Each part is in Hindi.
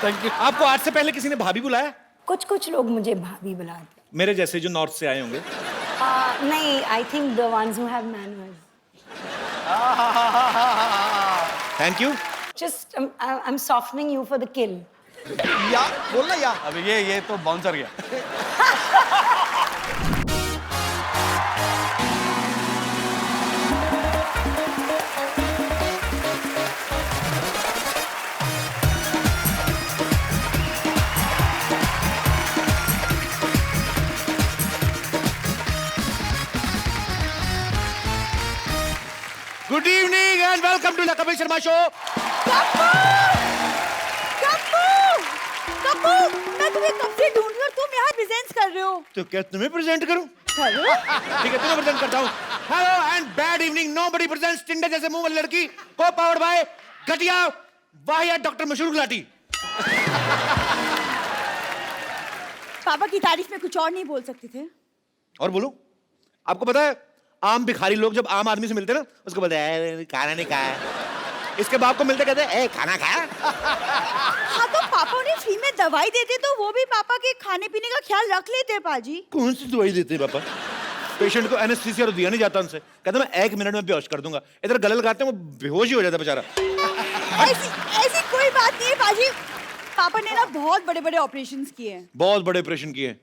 Thank you. आपको आज से पहले किसी ने भाभी बुलाया? कुछ कुछ लोग मुझे भाभी बुलाते मेरे जैसे जो नॉर्थ से आए होंगे। नहीं, I think the ones who have manners. Thank you. Just I am softening you for the kill. या बोलना या। अब ये तो बाउंसर गया। Good evening and welcome to the Kapil Sharma show. Kappu, मैं तुम्हें कब से ढूंढ रही हूँ, तुम यहाँ प्रेजेंट कर रहे हो। तो क्या तुम्हें प्रेजेंट करूं? करो। ठीक है, तुम्हें प्रेजेंट करता हूं। Hello and bad evening, nobody presents टिंडे जैसे मुंह वाली लड़की को पावर्ड बाय घटिया वाहिया डॉक्टर मशहूर गुलाटी। पापा की तारीफ में कुछ और नहीं बोल सकते थे? और बोलो, आपको पता है आम भिखारी लोग जब आम आदमी से मिलते हैं ना, उसको बोलते हैं खाना नहीं खाया। इसके बाप को मिलते कहते हैं खाना खाया। हाँ, तो पापा उन्हें फ्री में दवाई देते तो वो भी पापा के खाने पीने का ख्याल रख लेते पाजी। कौन सी दवाई देते हैं पापा? पेशेंट को एनेस्थीसिया तो दिया नहीं जाता उनसे, कहते मैं 1 मिनट में बेहोश कर दूंगा। इधर गले लगाते हैं वो बेहोश ही हो जाता बेचारा। ऐसी कोई बात नहीं है पाजी। पापा ने ना बहुत बड़े बड़े ऑपरेशन किए हैं। बहुत बड़े ऑपरेशन किए।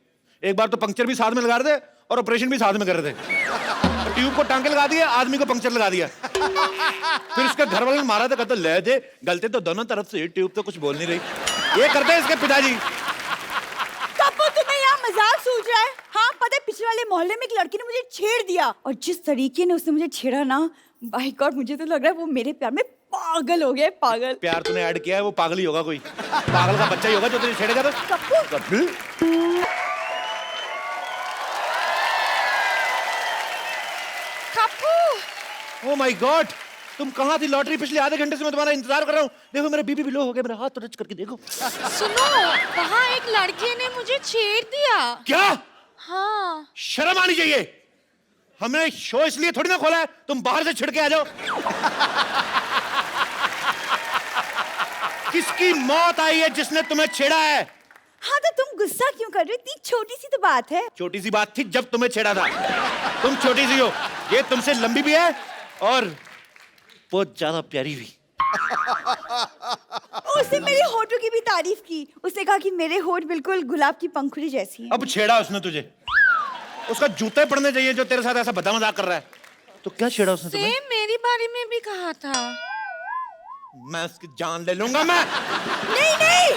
एक बार तो पंक्चर भी साथ में लगा रहे थे और ऑपरेशन भी साथ में कर रहे थे। ट्यूब को टांके लगा दिया, आदमी को पंक्चर लगा दिया। फिर इसके घर वाले ने मारा था, कहते ले दे, गलते तो दोनों तरफ से, ट्यूब तो कुछ बोल नहीं रही। ये करते हैं इसके पिताजी। कप्पू, तुम्हें यहाँ मजाक सूझ रहा है? हाँ, पता है पिछले वाले मोहल्ले में एक लड़की ने मुझे छेड़ दिया, और जिस तरीके ने उसने मुझे छेड़ा ना, बाय गॉड, मुझे तो लग रहा है वो मेरे प्यार में पागल हो गया। पागल प्यार तूने ऐड किया है, वो पागल ही होगा, कोई पागल का बच्चा ही होगा जो तुझे छेड़ेगा। तो कप्पू, ओह माय गॉड, तुम कहाँ थी? लॉटरी पिछले आधे घंटे से मैं तुम्हारा इंतजार कर रहा हूँ। देखो मेरा बीपी भी लो हो गया, मेरा हाथ तो टच करके देखो। सुनो, वहाँ एक लड़के ने मुझे छेड़ दिया। क्या? हाँ। शर्म आनी चाहिए। हमने शो इसलिए थोड़ी ना खोला है तुम बाहर से छिड़के आ जाओ। किसकी मौत आई है जिसने तुम्हें छेड़ा है? हाँ, तो तुम गुस्सा क्यों कर रहे हो? इतनी छोटी सी तो बात है। छोटी सी बात थी जब तुम्हें छेड़ा था। तुम छोटी सी हो, ये तुमसे लंबी भी है और बहुत ज्यादा प्यारी भी। उसने मेरे होठों की भी तारीफ की। उसने कहा कि मेरे होठ बिल्कुल गुलाब की पंखुड़ी जैसी हैं। अब छेड़ा उसने तुझे, उसका जूते पड़ने चाहिए जो तेरे साथ ऐसा बदा मजाक कर रहा है। तो क्या छेड़ा उसने तुम्हें? सेम मेरी बारे में भी कहा था। मैं उसकी जान ले लूंगा मैं। नहीं,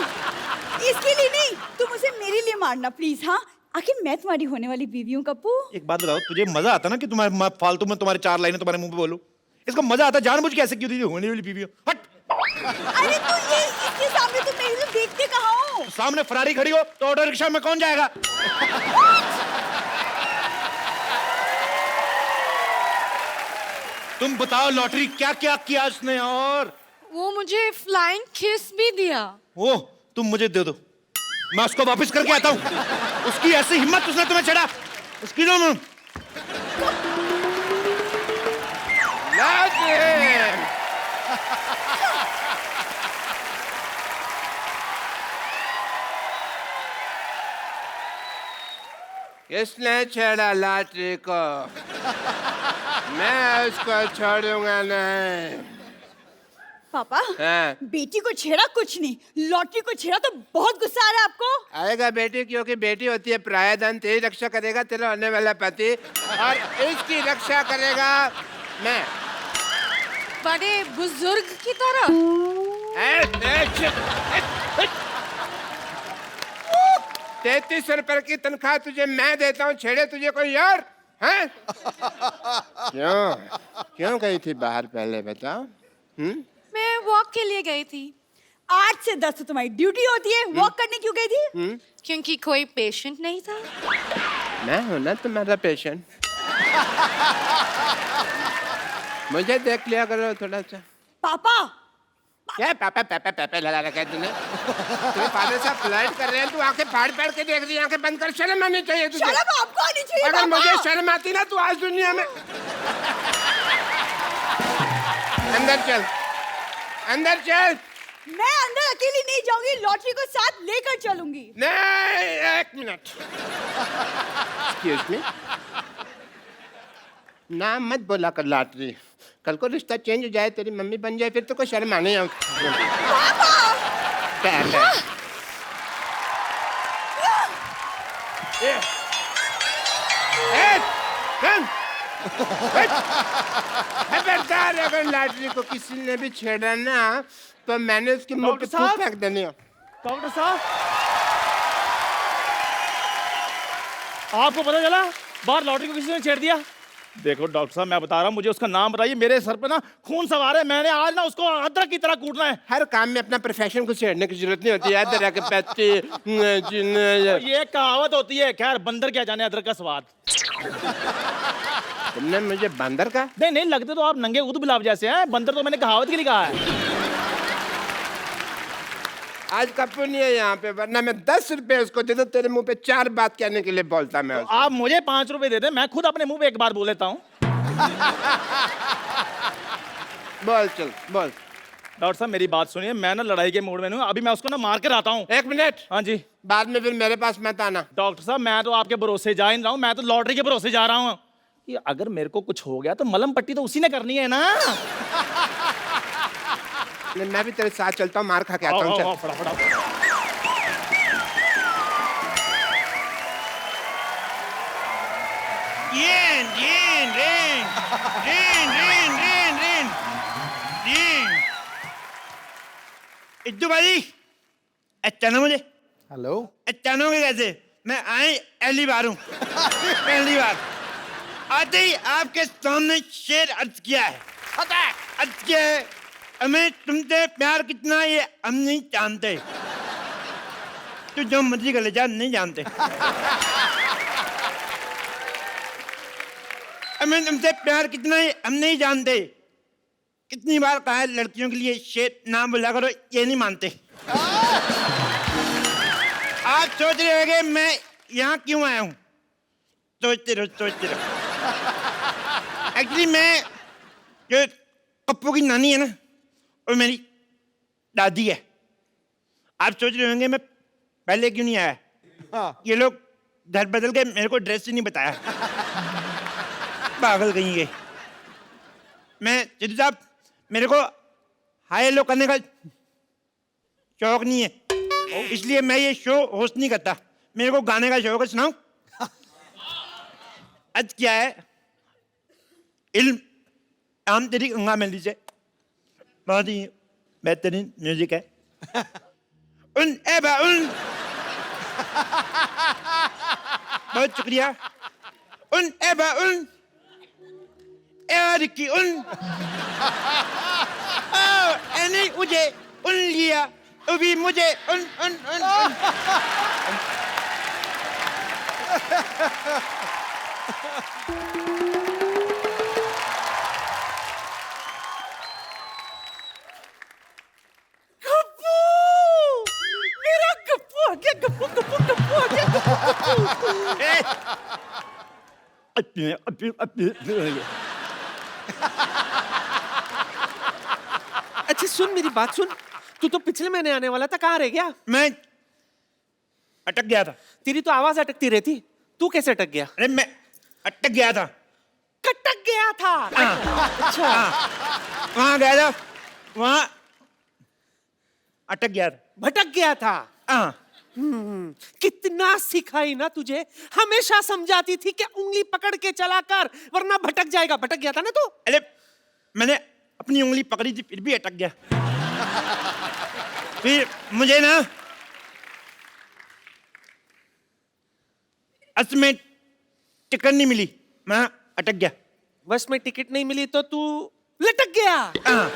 इसके लिए नहीं, तुम उसे मेरे लिए मारना प्लीज। हाँ, आखिर मैं तुम्हारी होने वाली बीवी हूँ कप्पू। एक बात बताओ, तुझे मजा आता ना कि तुम्हारे फालतू में तुम्हारे 4 लाइनें तुम्हारे मुंह पे बोलूं? इसको मजा आता जानबूझ के ऐसे क्यों दी होने वाली बीवी हो? हट। अरे तो ये इसके सामने तुम मेरे को देखते कहाँ हो? तो सामने फरारी खड़ी हो तो ऑटो रिक्शा में कौन जाएगा? तुम बताओ लॉटरी क्या क्या किया उसने? और वो मुझे फ्लाइंग किस भी दिया। वो तुम मुझे दे दो, मैं उसको वापस करके आता हूँ। उसकी ऐसी हिम्मत, उसने तुम्हें छेड़ा, उसकी ना मैं। किसने छेड़ा लॉटरी को? मैं उसको छोड़ूंगा नहीं। पापा, हाँ। बेटी को छेड़ा कुछ नहीं, लॉटरी को छेड़ा तो बहुत गुस्सा आ रहा है आपको। आएगा बेटी, क्योंकि बेटी होती है प्रायधन। तेरी रक्षा करेगा तेरा होने वाला पति, और इसकी रक्षा करेगा मैं। बड़े बुजुर्ग की तरह। 33 रुपए की तनख्वाह तुझे मैं देता हूँ, छेड़े तुझे कोई और? हैं? क्यों गई थी बाहर पहले बताओ? मैं वॉक के लिए गई थी। 8 से 10 तो तुम्हारी ड्यूटी होती है, वॉक करने क्यों गई थी? क्योंकि कोई पेशेंट नहीं था। मैं हूं ना तुम्हारा पेशेंट। मुझे देख लिया करो थोड़ा सा। पापा, क्या पापा पापा पापा लगा रखा है तूने? तेरे फादर साहब फ्लाइट कर रहे हैं, तू आंखें फाड़ फाड़ के देख रही है। आंखें बंद कर, शर्म आनी चाहिए तुझे। शर्म आपको आनी चाहिए। अगर मुझे शर्म आती ना, तू आज दुनिया में। अंदर चल, अंदर चल। मैं अंदर अकेली नहीं जाऊंगी, लॉटरी को साथ लेकर चलूंगी। नहीं, एक मिनट। एक्सक्यूज मी, नाम मत बोला कर लॉटरी। कल को रिश्ता चेंज हो जाए, तेरी मम्मी बन जाए, फिर तो कोई शर्म आने। खबरदार, अगर लॉटरी को किसी ने भी छेड़ा ना तो मैंने उसकी मुंह पे थूक फेंक देनी है। डॉक्टर साहब, आपको पता चला बाहर लॉटरी को किसी ने छेड़ दिया? देखो डॉक्टर साहब, मैं बता रहा हूँ, मुझे उसका नाम बताइए। मेरे सर पे ना खून सवार है, मैंने आज ना उसको अदरक की तरह कूटना है। हर काम में अपना प्रोफेशन को छेड़ने की जरूरत नहीं होती है। तरह के पैसे ये कहावत होती है। खैर, बंदर क्या जाने अदरक का स्वाद। तुमने मुझे बंदर का? नहीं नहीं, लगते तो आप नंगे ऊद गुलाब जैसे हैं। बंदर तो मैंने कहावत के लिए कहा है। आज कपूर नहीं है यहाँ पे, वरना मैं 10 रुपए उसको दे दो, तेरे मुंह पे 4 बात कहने के लिए बोलता मैं उसको। आप मुझे 5 रुपए दे दें, मैं खुद अपने मुंह पे एक बार बोल लेता हूँ। बोल, चल बोल। डॉक्टर साहब, मेरी बात सुनिए, मैं ना लड़ाई के मूड में हूँ। अभी मैं उसको ना मार कर आता हूँ। 1 मिनट। हाँ जी। बाद में फिर मेरे पास मत आना। डॉक्टर साहब, मैं तो आपके भरोसे जा ही नहीं रहा हूँ, मैं तो लॉटरी के भरोसे जा रहा हूँ। कि अगर मेरे को कुछ हो गया तो मलम पट्टी तो उसी ने करनी है ना। मैं भी तेरे साथ चलता हूँ, मार खा के आता हूँ। चल। फटाफट। इद्दू भाई, अचानक मुझे हेलो। अचानक कैसे? मैं आए पहली बार हूँ। पहली बार आते ही आपके सामने शेर अर्ज किया है। अर्ज किया है, हमें तुमसे प्यार कितना है ये हम नहीं जानते। तू जो मर्जी कर ले जा, नहीं जानते। हमें तुमसे प्यार कितना है हम नहीं जानते। कितनी बार कहा है लड़कियों के लिए शेर नाम बोला करो, ये नहीं मानते। आप सोच रहे होंगे मैं यहाँ क्यों आया हूँ। सोचते रहो। एक्चुअली मैं जो पप्पू की नानी है ना, वो मेरी दादी है। आप सोच रहे होंगे मैं पहले क्यों नहीं आया। हाँ। ये लोग घर बदल के मेरे को ड्रेस ही नहीं बताया। पागल कहीं गए। मैं सिद्धू साहब, मेरे को हाई लो करने का शौक नहीं है, इसलिए मैं ये शो होस्ट नहीं करता। मेरे को गाने का शौक है। सुनाऊं? आज क्या है, इल्म आम तेरी गंगा मेली से बहुत ही बेहतरीन म्यूजिक है। उन एबा उन, बहुत शुक्रिया। उन एबा उन की उन एनी मुझे उन लिया, अभी मुझे उन उन उन, उन। मेरा गप्पू आ गया, गप्पू आ गया। अच्छा सुन, मेरी बात सुन। तू तो पिछले महीने आने वाला था, कहाँ रह गया? मैं अटक गया था। तेरी तो आवाज अटकती रहती, तू कैसे अटक गया? अरे मैं अटक गया था। कटक गया था। अच्छा। वहां गया था, वहां अटक गया था। भटक गया था। हाँ। कितना सिखाई ना तुझे, हमेशा समझाती थी कि उंगली पकड़ के चला कर वरना भटक जाएगा। भटक गया था ना तू। अरे मैंने अपनी उंगली पकड़ी थी, फिर भी अटक गया। फिर मुझे ना बस में टिकट नहीं मिली, मैं अटक गया। बस में टिकट नहीं मिली तो तू लटक गया। हाँ।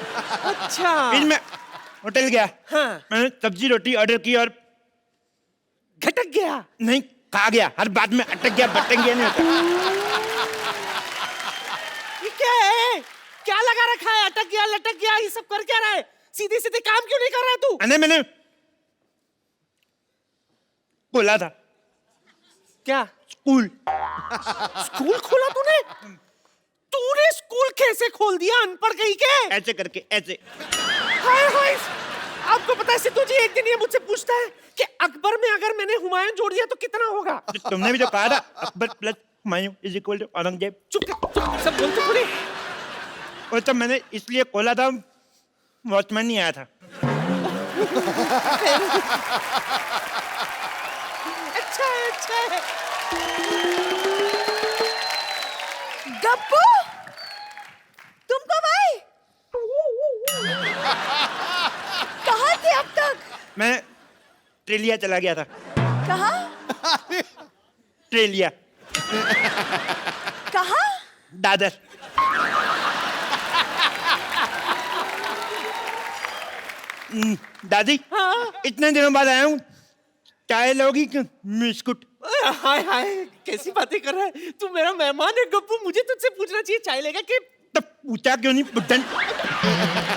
अच्छा। फिर मैं होटल गया। हाँ। मैंने सब्जी रोटी ऑर्डर की और घटक गया। नहीं खा गया। हर बात में अटक गया, भटक गया नहीं होता। ये क्या है? क्या लगा रखा है? अटक गया, लटक गया, ये सब कर क्या रहा है? सीधे सीधे काम क्यों नहीं कर रहा है तू? अरे मैंने बोला था क्या? स्कूल। स्कूल खोला तूने? तूने स्कूल कैसे खोल दिया, अनपढ़ कहीं के? ऐसे करके ऐसे। हाय हाय, आपको पता है सिद्धू जी, एक दिन ये मुझसे पूछता है कि अकबर में अगर मैंने हुमायूं जोड़ दिया तो कितना होगा? तुमने भी तो कहा था Akbar plus Humayun is equal to Aurangzeb. चुप चुप, सब बोलते थोड़ी। वो तो मैंने इसलिए खोला था, वॉचमैन नहीं आया था। अच्छा है, अच्छा है। गप्पू, तुम कब आए? कहाँ थे अब तक? मैं ट्रेलिया चला गया था। कहाँ? ट्रेलिया, कहाँ? दादर। दादी, इतने दिनों बाद आया हूँ, चाय लोगी कि बिस्कुट? हाय हाय, कैसी बातें कर रहा है तू? मेरा मेहमान है गप्पू, मुझे तुझसे पूछना चाहिए चाय लेगा कि? तो पूछा क्यों नहीं बुड्ढन?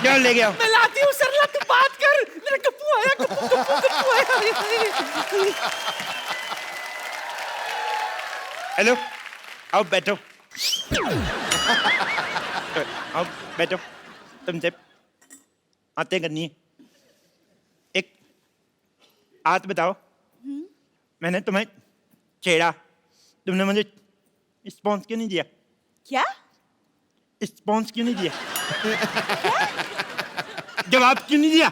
क्यों ले गया? मैं लाती हूँ सरला, तू बात कर। मेरा गप्पू आया, गप्पू गप्पू गप्पू आया। हेलो, आओ बैठो। आओ बैठो, तुमसे बातें करनी है। एक बात बताओ, मैंने तुम्हें छेड़ा, तुमने मुझे रिस्पॉन्स क्यों नहीं दिया? क्या? रिस्पॉन्स क्यों नहीं दिया? जवाब क्यों नहीं दिया?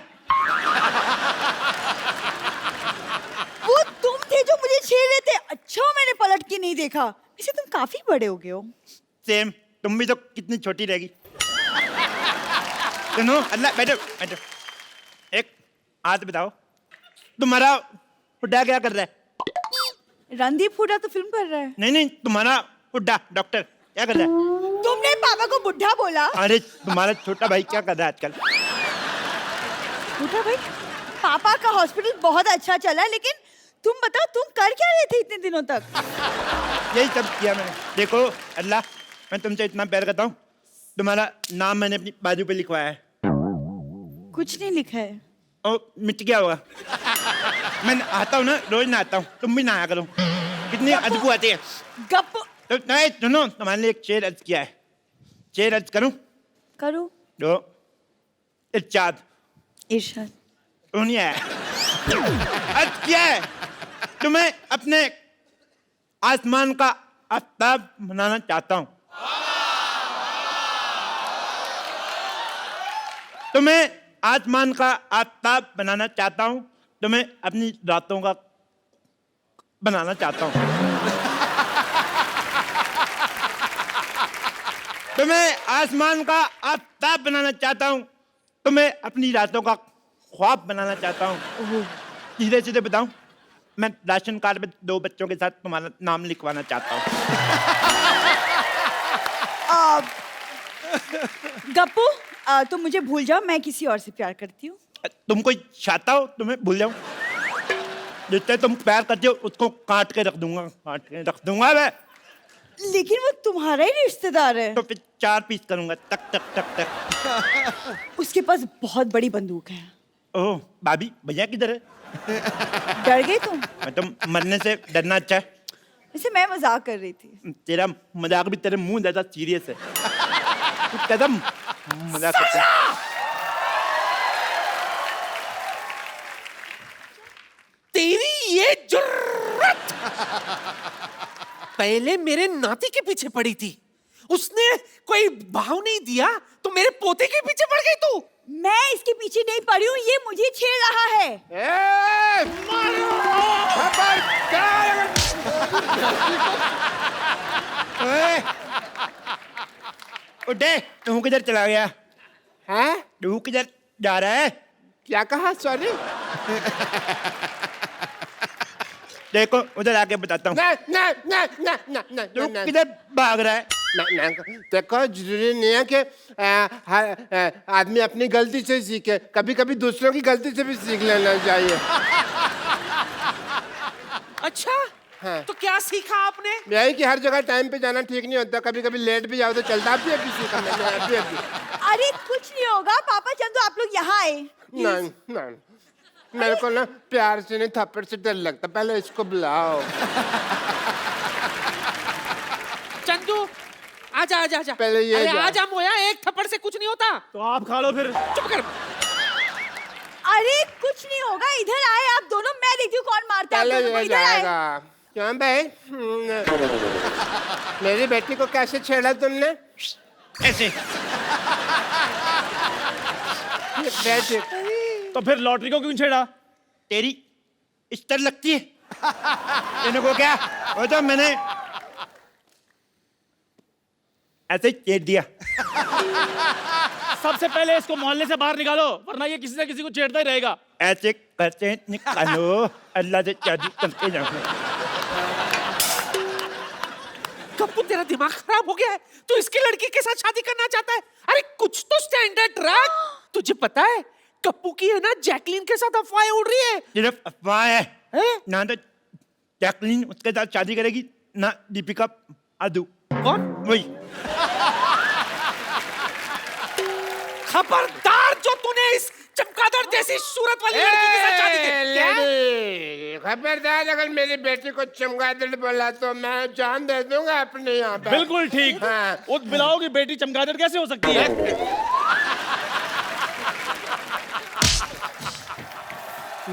वो तुम थे जो मुझे छेड़ रहे थे। अच्छा, मैंने पलट के नहीं देखा। वैसे तुम काफी बड़े हो गए हो। सेम, तुम भी तो कितनी छोटी रहेगी। सुनो, अल्लाह, बैठो बैठो। एक बात बताओ, तुम्हारा बुड्ढा क्या कर रहा है? रणदीप हुड्डा तो फिल्म कर रहा है। नहीं नहीं, तुम्हारा बुड्ढा डॉक्टर क्या कर रहा है? तुमने पापा को बुढ़ा बोला? अरे तुम्हारा छोटा भाई क्या कर रहा है आजकल? बुढ़ा भाई? पापा का हॉस्पिटल बहुत अच्छा चला है, लेकिन तुम बताओ, तुम कर क्या रहे थे इतने दिनों तक? यही सब किया मैंने। देखो अल्लाह, मैं तुमसे इतना प्यार करता हूँ, तुम्हारा नाम मैंने अपनी बाजू पे लिखवाया है। कुछ नहीं लिखा है। ओ, मिट गया होगा। मैं आता हूँ ना, रोज नहाता हूँ, तुम भी नहाया करो। कितनी अदबू आती है। गप तो नहीं, सुनो, तुम्हारे लिए एक शेर अर्ज किया है। शेर अर्ज करूं? करो। तो इरशाद। इरशाद। वो नहीं आया। अर्ज किया है, तुम्हें अपने आसमान का आफ्ताब बनाना चाहता हूं। तुम्हें आसमान का आफ्ताब बनाना चाहता हूं, तुम्हें अपनी रातों का बनाना चाहता हूं। तुम्हें आसमान का आफ्ताब बनाना चाहता हूं, तुम्हें अपनी रातों का ख्वाब बनाना चाहता हूं। सीधे सीधे बताऊं, मैं राशन कार्ड में 2 बच्चों के साथ तुम्हारा नाम लिखवाना चाहता हूं। गप्पू, तुम मुझे भूल जाओ, मैं किसी और से प्यार करती हूँ। तुम कोई चाहता हो तुम्हें भूल जाऊं? जितने तुम प्यार करते हो उसको काट के रख दूंगा, काट के रख दूंगा मैं। लेकिन वो तुम्हारा ही रिश्तेदार है। तो फिर 4 पीस करूंगा, तक तक तक तक। उसके पास बहुत बड़ी बंदूक है। ओह, भाभी भैया किधर है? डर गई तुम? मैं तो मरने से डरना अच्छा है। वैसे मैं मजाक कर रही थी। तेरा मजाक भी तेरे मुंह ज्यादा सीरियस है। तू कदम मजाक करता है। तेरी ये जुर्रत पहले मेरे नाती के पीछे पड़ी थी, उसने कोई भाव नहीं दिया तो मेरे पोते के पीछे पड़ गई तू। मैं इसके पीछे नहीं पड़ी हूँ, ये मुझे छेड़ रहा है। उठे, तू किधर चला गया? हैं? तू किधर जा रहा है? क्या कहा? सॉरी। देखो उधर आके बताता हूँ। तू नहीं, किधर भाग रहा है? देखो जरूरी नहीं है कि हर आदमी अपनी गलती से सीखे, कभी कभी दूसरों की गलती से भी सीख लेना चाहिए। अच्छा, हाँ। तो क्या सीखा आपने? यही कि हर जगह टाइम पे जाना ठीक नहीं होता, कभी कभी लेट भी जाओ तो चलता। अभी सीखा मैंने, अभी। अरे कुछ नहीं होगा पापा, चंदू आप लोग यहाँ आए। नहीं नहीं, मेरे को ना प्यार से नहीं थप्पड़ से डर लगता, पहले इसको बुलाओ। चंदू आजा आजा आजा, पहले ये अरे जा। आजा मोया, एक थप्पड़ से कुछ नहीं होता। तो आप खा लो फिर। चुप कर। अरे कुछ नहीं होगा, इधर आए आप दोनों, मैं देखती हूँ कौन मारता है आप चलो दोनों को, ये इधर आए। जाएगा। क्यों भाई? मेरी बेटी को कैसे छेड़ा तुमने? ऐसे बेटी तो फिर लॉटरी को क्यों छेड़ा? तेरी इस्तर लगती है इनको क्या? वो तो मैंने ऐसे छेड़ दिया। सबसे पहले इसको मोहल्ले से बाहर निकालो, वरना ये किसी न किसी को छेड़ता ही रहेगा। ऐसे करते निकालो, अल्लाह से शादी करके जाऊंगा। कप्पू तेरा दिमाग खराब हो गया है, तू इसकी लड़की के साथ शादी करना चाहता है? अरे कुछ तो स्टैंडर्ड रख। तुझे पता है कप्पू की है ना जैकलीन के साथ अफवाहें उड़ रही है। सिर्फ अफवाह है, हैं? ना तो जैकलीन उसके साथ शादी करेगी ना दीपिका आदू। कौन? वही खबरदार जो तूने इस चमगादड़ जैसी सूरत वाली लड़की के साथ शादी की। क्या? लेडी, खबरदार अगर मेरी बेटी को चमगादड़ बोला तो मैं जान दे दूंगा अपने यहाँ पे। बिल्कुल ठीक। हाँ। उस बिलाओ की बेटी चमगादड़ कैसे हो सकती है?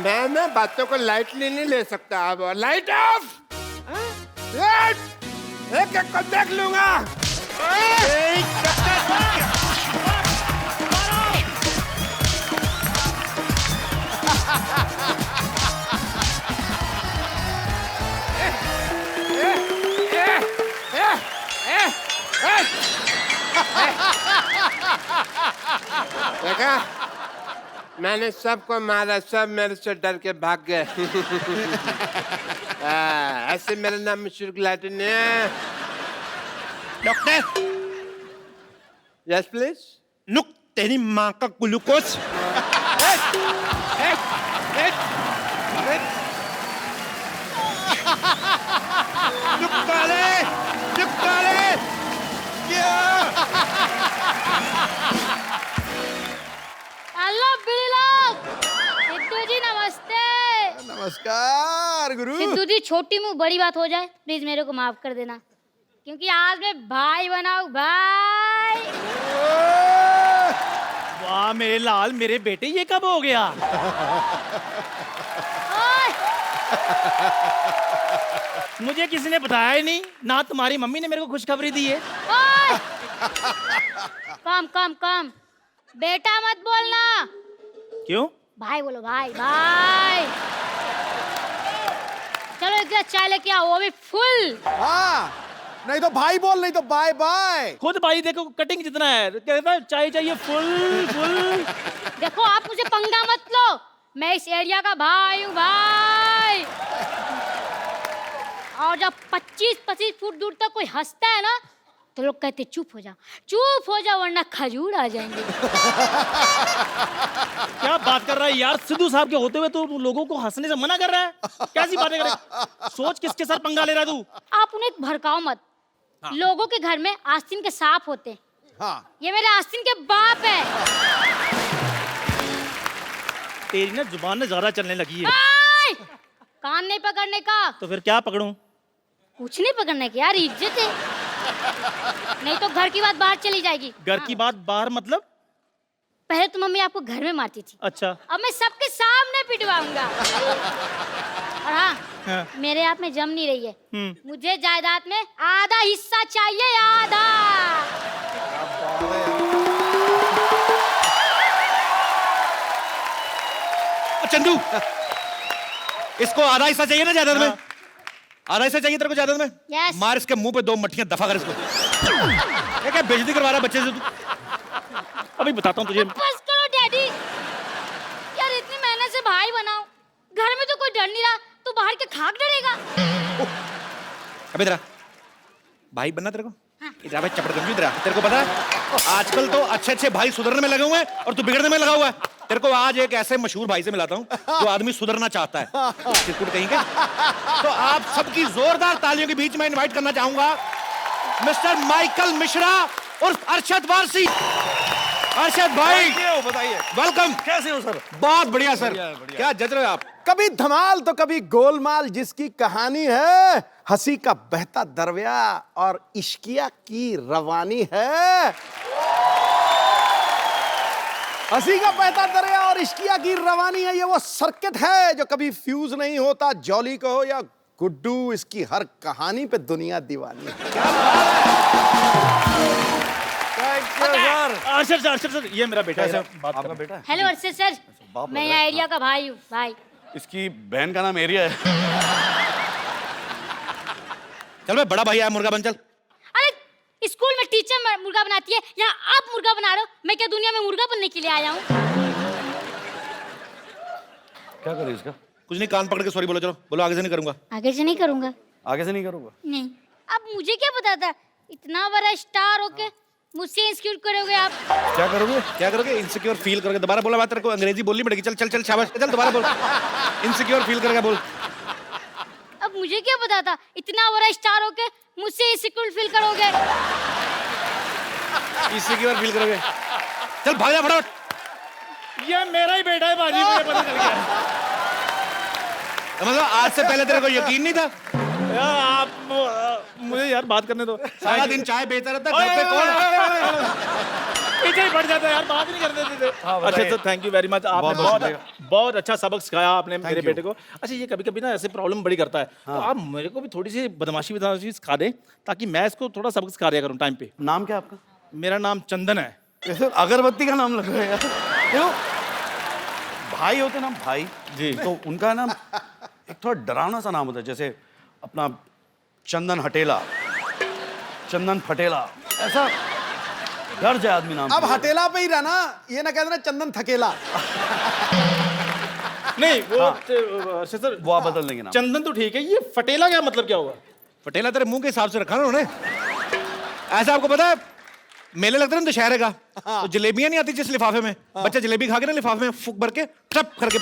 मैं ना बातों को लाइटली नहीं ले सकता। अब लाइट ऑफ। लाइट एक एक को देख लूंगा। देखा, मैंने सबको मारा, सब मेरे से डर के भाग गए। ऐसे मेरा नाम मशहूर गिलाटी नहीं है। Doctor yes please. लुक तेरी माँ का ग्लूकोज। हेलो बिल्ली लोग, सिद्धू जी नमस्ते। नमस्कार गुरु। सिद्धू जी छोटी मुंह बड़ी बात हो जाए, प्लीज मेरे को माफ कर देना, क्योंकि आज मैं भाई बनाऊं भाई। वाह मेरे लाल, मेरे बेटे, ये कब हो गया? ओए, मुझे किसी ने बताया ही नहीं, ना तुम्हारी मम्मी ने मेरे को खुशखबरी दी है। ओए, कम कम कम, बेटा मत बोलना, क्यों? भाई बोलो, भाई भाई। चलो एक गिलास चाय लेके आओ, वो भी फुल। हाँ, नहीं तो भाई बोल, नहीं तो बाय बाय। खुद भाई देखो कटिंग जितना है, कहता है चाय चाहिए फुल फुल। देखो आप मुझे पंगा मत लो, मैं इस एरिया का भाई हूँ भाई। और जब 25-25 फुट दूर तक कोई हंसता है ना, तो लोग कहते चुप हो जा वरना खजूर आ जाएंगे। क्या बात कर रहा है यार, सिद्धू साहब के होते हुए तो लोगों को हंसने से मना कर रहा है? कैसी बातें कर रहा है? सोच किसके साथ पंगा ले रहा है तू? आप उन्हें भड़काओ मत। हाँ। लोगों के घर में आस्तीन के सांप होते हैं। हाँ। ये मेरे आस्तीन के बाप है। तेरी ना जुबान में ज्यादा चलने लगी है। आय! कान नहीं पकड़ने का। तो फिर क्या पकड़ूं? कुछ नहीं पकड़ने की यार, इज्जत है। नहीं तो घर की बात बाहर चली जाएगी। घर की बात बाहर मतलब? पहले तो मम्मी आपको घर में मारती थी। अच्छा। अब मैं सबके सामने पिटवाऊंगा। और हाँ, मेरे आप में जम नहीं रही है। मुझे जायदाद में आधा हिस्सा चाहिए, आधा। चंदू, इसको आधा हिस्सा चाहिए ना जायदाद में? आधा हिस्सा चाहिए तेरे को जायदाद में? Yes. मार इसके मुंह पे 2 मट्ठियां, दफा कर इसको। ये क्या बेइज्जती करवा रहा है बच्चे से तू? अभी बताता हूँ तुझे। बस करो डैडी, यार इतनी मेहनत से भाई बनाओ, घर में तो कोई डर नहीं रहा, तो बाहर के खाक डरेगा। अबे तेरा भाई बनना तेरे को? इधर भाई चपड़गंजी, इधर तेरे को पता है आजकल तो अच्छे भाई सुधरने में लगे हुए हैं और तू बिगड़ने में लगा हुआ है। तेरे को आज एक ऐसे मशहूर भाई से मिलाता हूँ जो आदमी सुधरना चाहता है। चिरकुट कहेंगे। तो आप सबकी जोरदार तालियों के बीच में इनवाइट करना चाहूंगा मिस्टर माइकल मिश्रा उर्फ अरशद वारसी। अरशद भाई बताइए, वेलकम। कैसे हो सर? बहुत बढ़िया सर। क्या जज रहे हो आप? कभी धमाल तो कभी गोलमाल, जिसकी कहानी है हंसी का बहता दरया और इश्किया की रवानी है। हंसी का बहता दरिया और इश्किया की रवानी है, ये वो सर्किट है जो कभी फ्यूज नहीं होता। जॉली कहो या गुड्डू, इसकी हर कहानी पे दुनिया दीवानी है। अर्शद सर, ये मेरा बेटा है। बात आपका करना। बेटा है? हेलो अर्षद सर, बाप लग मैं रहा है। आइडिया का भाई हूँ भाई। इसकी बहन का नाम एरिया है। चल भाई, बड़ा भाई आया, मुर्गा बन चल। अरे स्कूल में टीचर मुर्गा बनाती है, यहाँ आप मुर्गा बना रहे हो। मैं क्या दुनिया में मुर्गा बनने के लिए आया हूँ? क्या करे इसका? कुछ नहीं, कान पकड़ के सॉरी बोलो। चलो बोलो, आगे से नहीं करूंगा। आगे से नहीं करूंगा। आगे से नहीं करूंगा। नहीं, अब मुझे क्या पता था इतना बड़ा स्टार होके मुझसे इंस्क्यूट करोगे आप? क्या करोगे? क्या करोगे? इनसिक्योर फील करोगे। दोबारा बोला बात, तेरे को अंग्रेजी बोलनी पड़ेगी। चल चल चल, शाबाश, चल दोबारा बोल। इनसिक्योर फील करेगा, बोल। अब मुझे क्या पता था इतना बड़ा स्टार होके मुझसे इंस्क्यूट फील करोगे? इनसिक्योर फील करोगे। चल भाग जा फटाफट। ये मेरा ही बेटा है बाजी, मुझे पता चल गया। मतलब आज से पहले तेरे को यकीन नहीं था? यार आप मुझे यार बात करने दो। सारा दिन चाय बेचता रहता है, घर पे कौन है? पीछे ही पड़ जाता है यार, बात नहीं करने देते। अच्छा बताइए। Sir, thank you very much. आपने बहुत बहुत अच्छा सबक सिखाया आपने मेरे you. बेटे को। अच्छा, ये कभी कभी ना ऐसे प्रॉब्लम बड़ी करता है, तो आप मेरे को भी थोड़ी सी बदमाशी सिखा दें, ताकि मैं इसको थोड़ा सबक सिखा दिया करूँ टाइम पे। नाम क्या आपका? मेरा नाम चंदन है। ऐसे अगरबत्ती का नाम लग रहा है यार। देखो, भाई होते ना भाई जी। तो उनका ना एक थोड़ा डरावना सा नाम होता है, जैसे अपना चंदन हटेला, चंदन फटेला, ऐसा डर जाए आदमी नाम। अब हटेला पे ही रहना, ये ना कह देना चंदन थकेला। नहीं वो अच्छा सर, वो आप बदल देंगे नाम। चंदन तो ठीक है, ये फटेला क्या मतलब क्या हुआ? पटेला तेरे मुंह के हिसाब से रखा ना उन्होंने। ऐसा आपको पता है, मेले लगते हैं ना दशहरे का, तो जलेबियां नहीं आती जिस लिफाफे में, बच्चा जलेबी खा के ना लिफाफे में फूक भर के टप करके।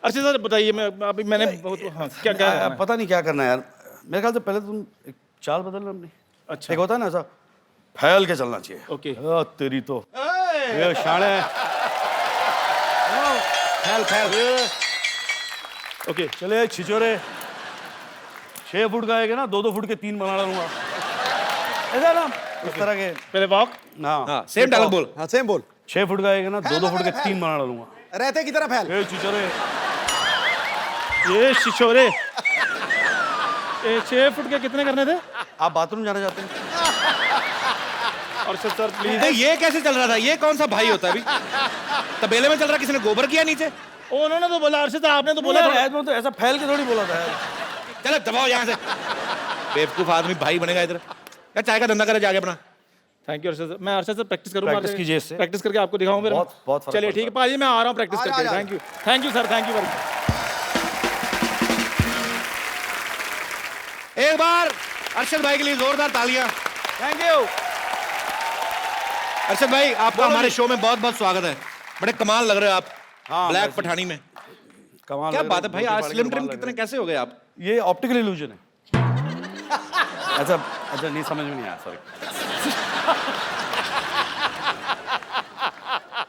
अच्छा सर बताइए, मैं अभी मैंने बहुत क्या क्या करना है? पता नहीं क्या करना है यार। मेरे ख्याल से पहले तुम एक चाल बदल लो अपनी। अच्छा। एक होता है ना ऐसा फैल के चलना चाहिए। ओके। तेरी तो ये शाणे। फैल फैल। ओके चले छिचोरे, 6 फुट का आएगा ना, 2-2 फुट के 3 बना लूंगा, ऐसा ना इस तरह के। पहले वॉक। हाँ, सेम डायलॉग बोल। हाँ सेम बोल। 6 फुट का आएगा ना, 2-2 फुट के 3 बना लूंगा, रहते की तरह फैल। छिचोरे, ये शिशोरे, ये 6 फुट के कितने करने थे? आप बाथरूम जाना चाहते हैं? और सर प्लीज। नहीं, ये कैसे चल रहा था? ये कौन सा भाई होता है अभी? तबेले में चल रहा, किसी ने गोबर किया नीचे? उन्होंने तो बोला, अर्षद आपने तो बोला यार, तो ऐसा फैल के थोड़ी बोला था यार। चलो दबाओ यहाँ से। बेवकूफ आदमी भाई बनेगा इधर। क्या चाय का धंधा करे जाके अपना। Thank you Arshad sir. मैं अर्षद सर प्रैक्टिस करूंगा। प्रैक्टिस कीजिए इससे। प्रैक्टिस करके आपको दिखाऊं फिर। बहुत फर्क चलिए पड़ता ठीक है पाजी, मैं आ रहा हूँ प्रैक्टिस करके। Thank you sir, thank you very much. एक बार अरशद भाई के लिए जोरदार तालियां। Thank you. अरशद भाई, आपका हमारे शो में बहुत बहुत स्वागत है। बड़े कमाल लग रहे हो आप। हाँ, ब्लैक वैसे- पठानी में। कमाल क्या लग बात रहा है भाई, धोती आज फाड़ के स्लिम कमाल ट्रिम लग कितने रहा कैसे हो गए आप? है। ये ऑप्टिकल इल्यूजन है। अच्छा नहीं, समझ में नहीं आया, सॉरी।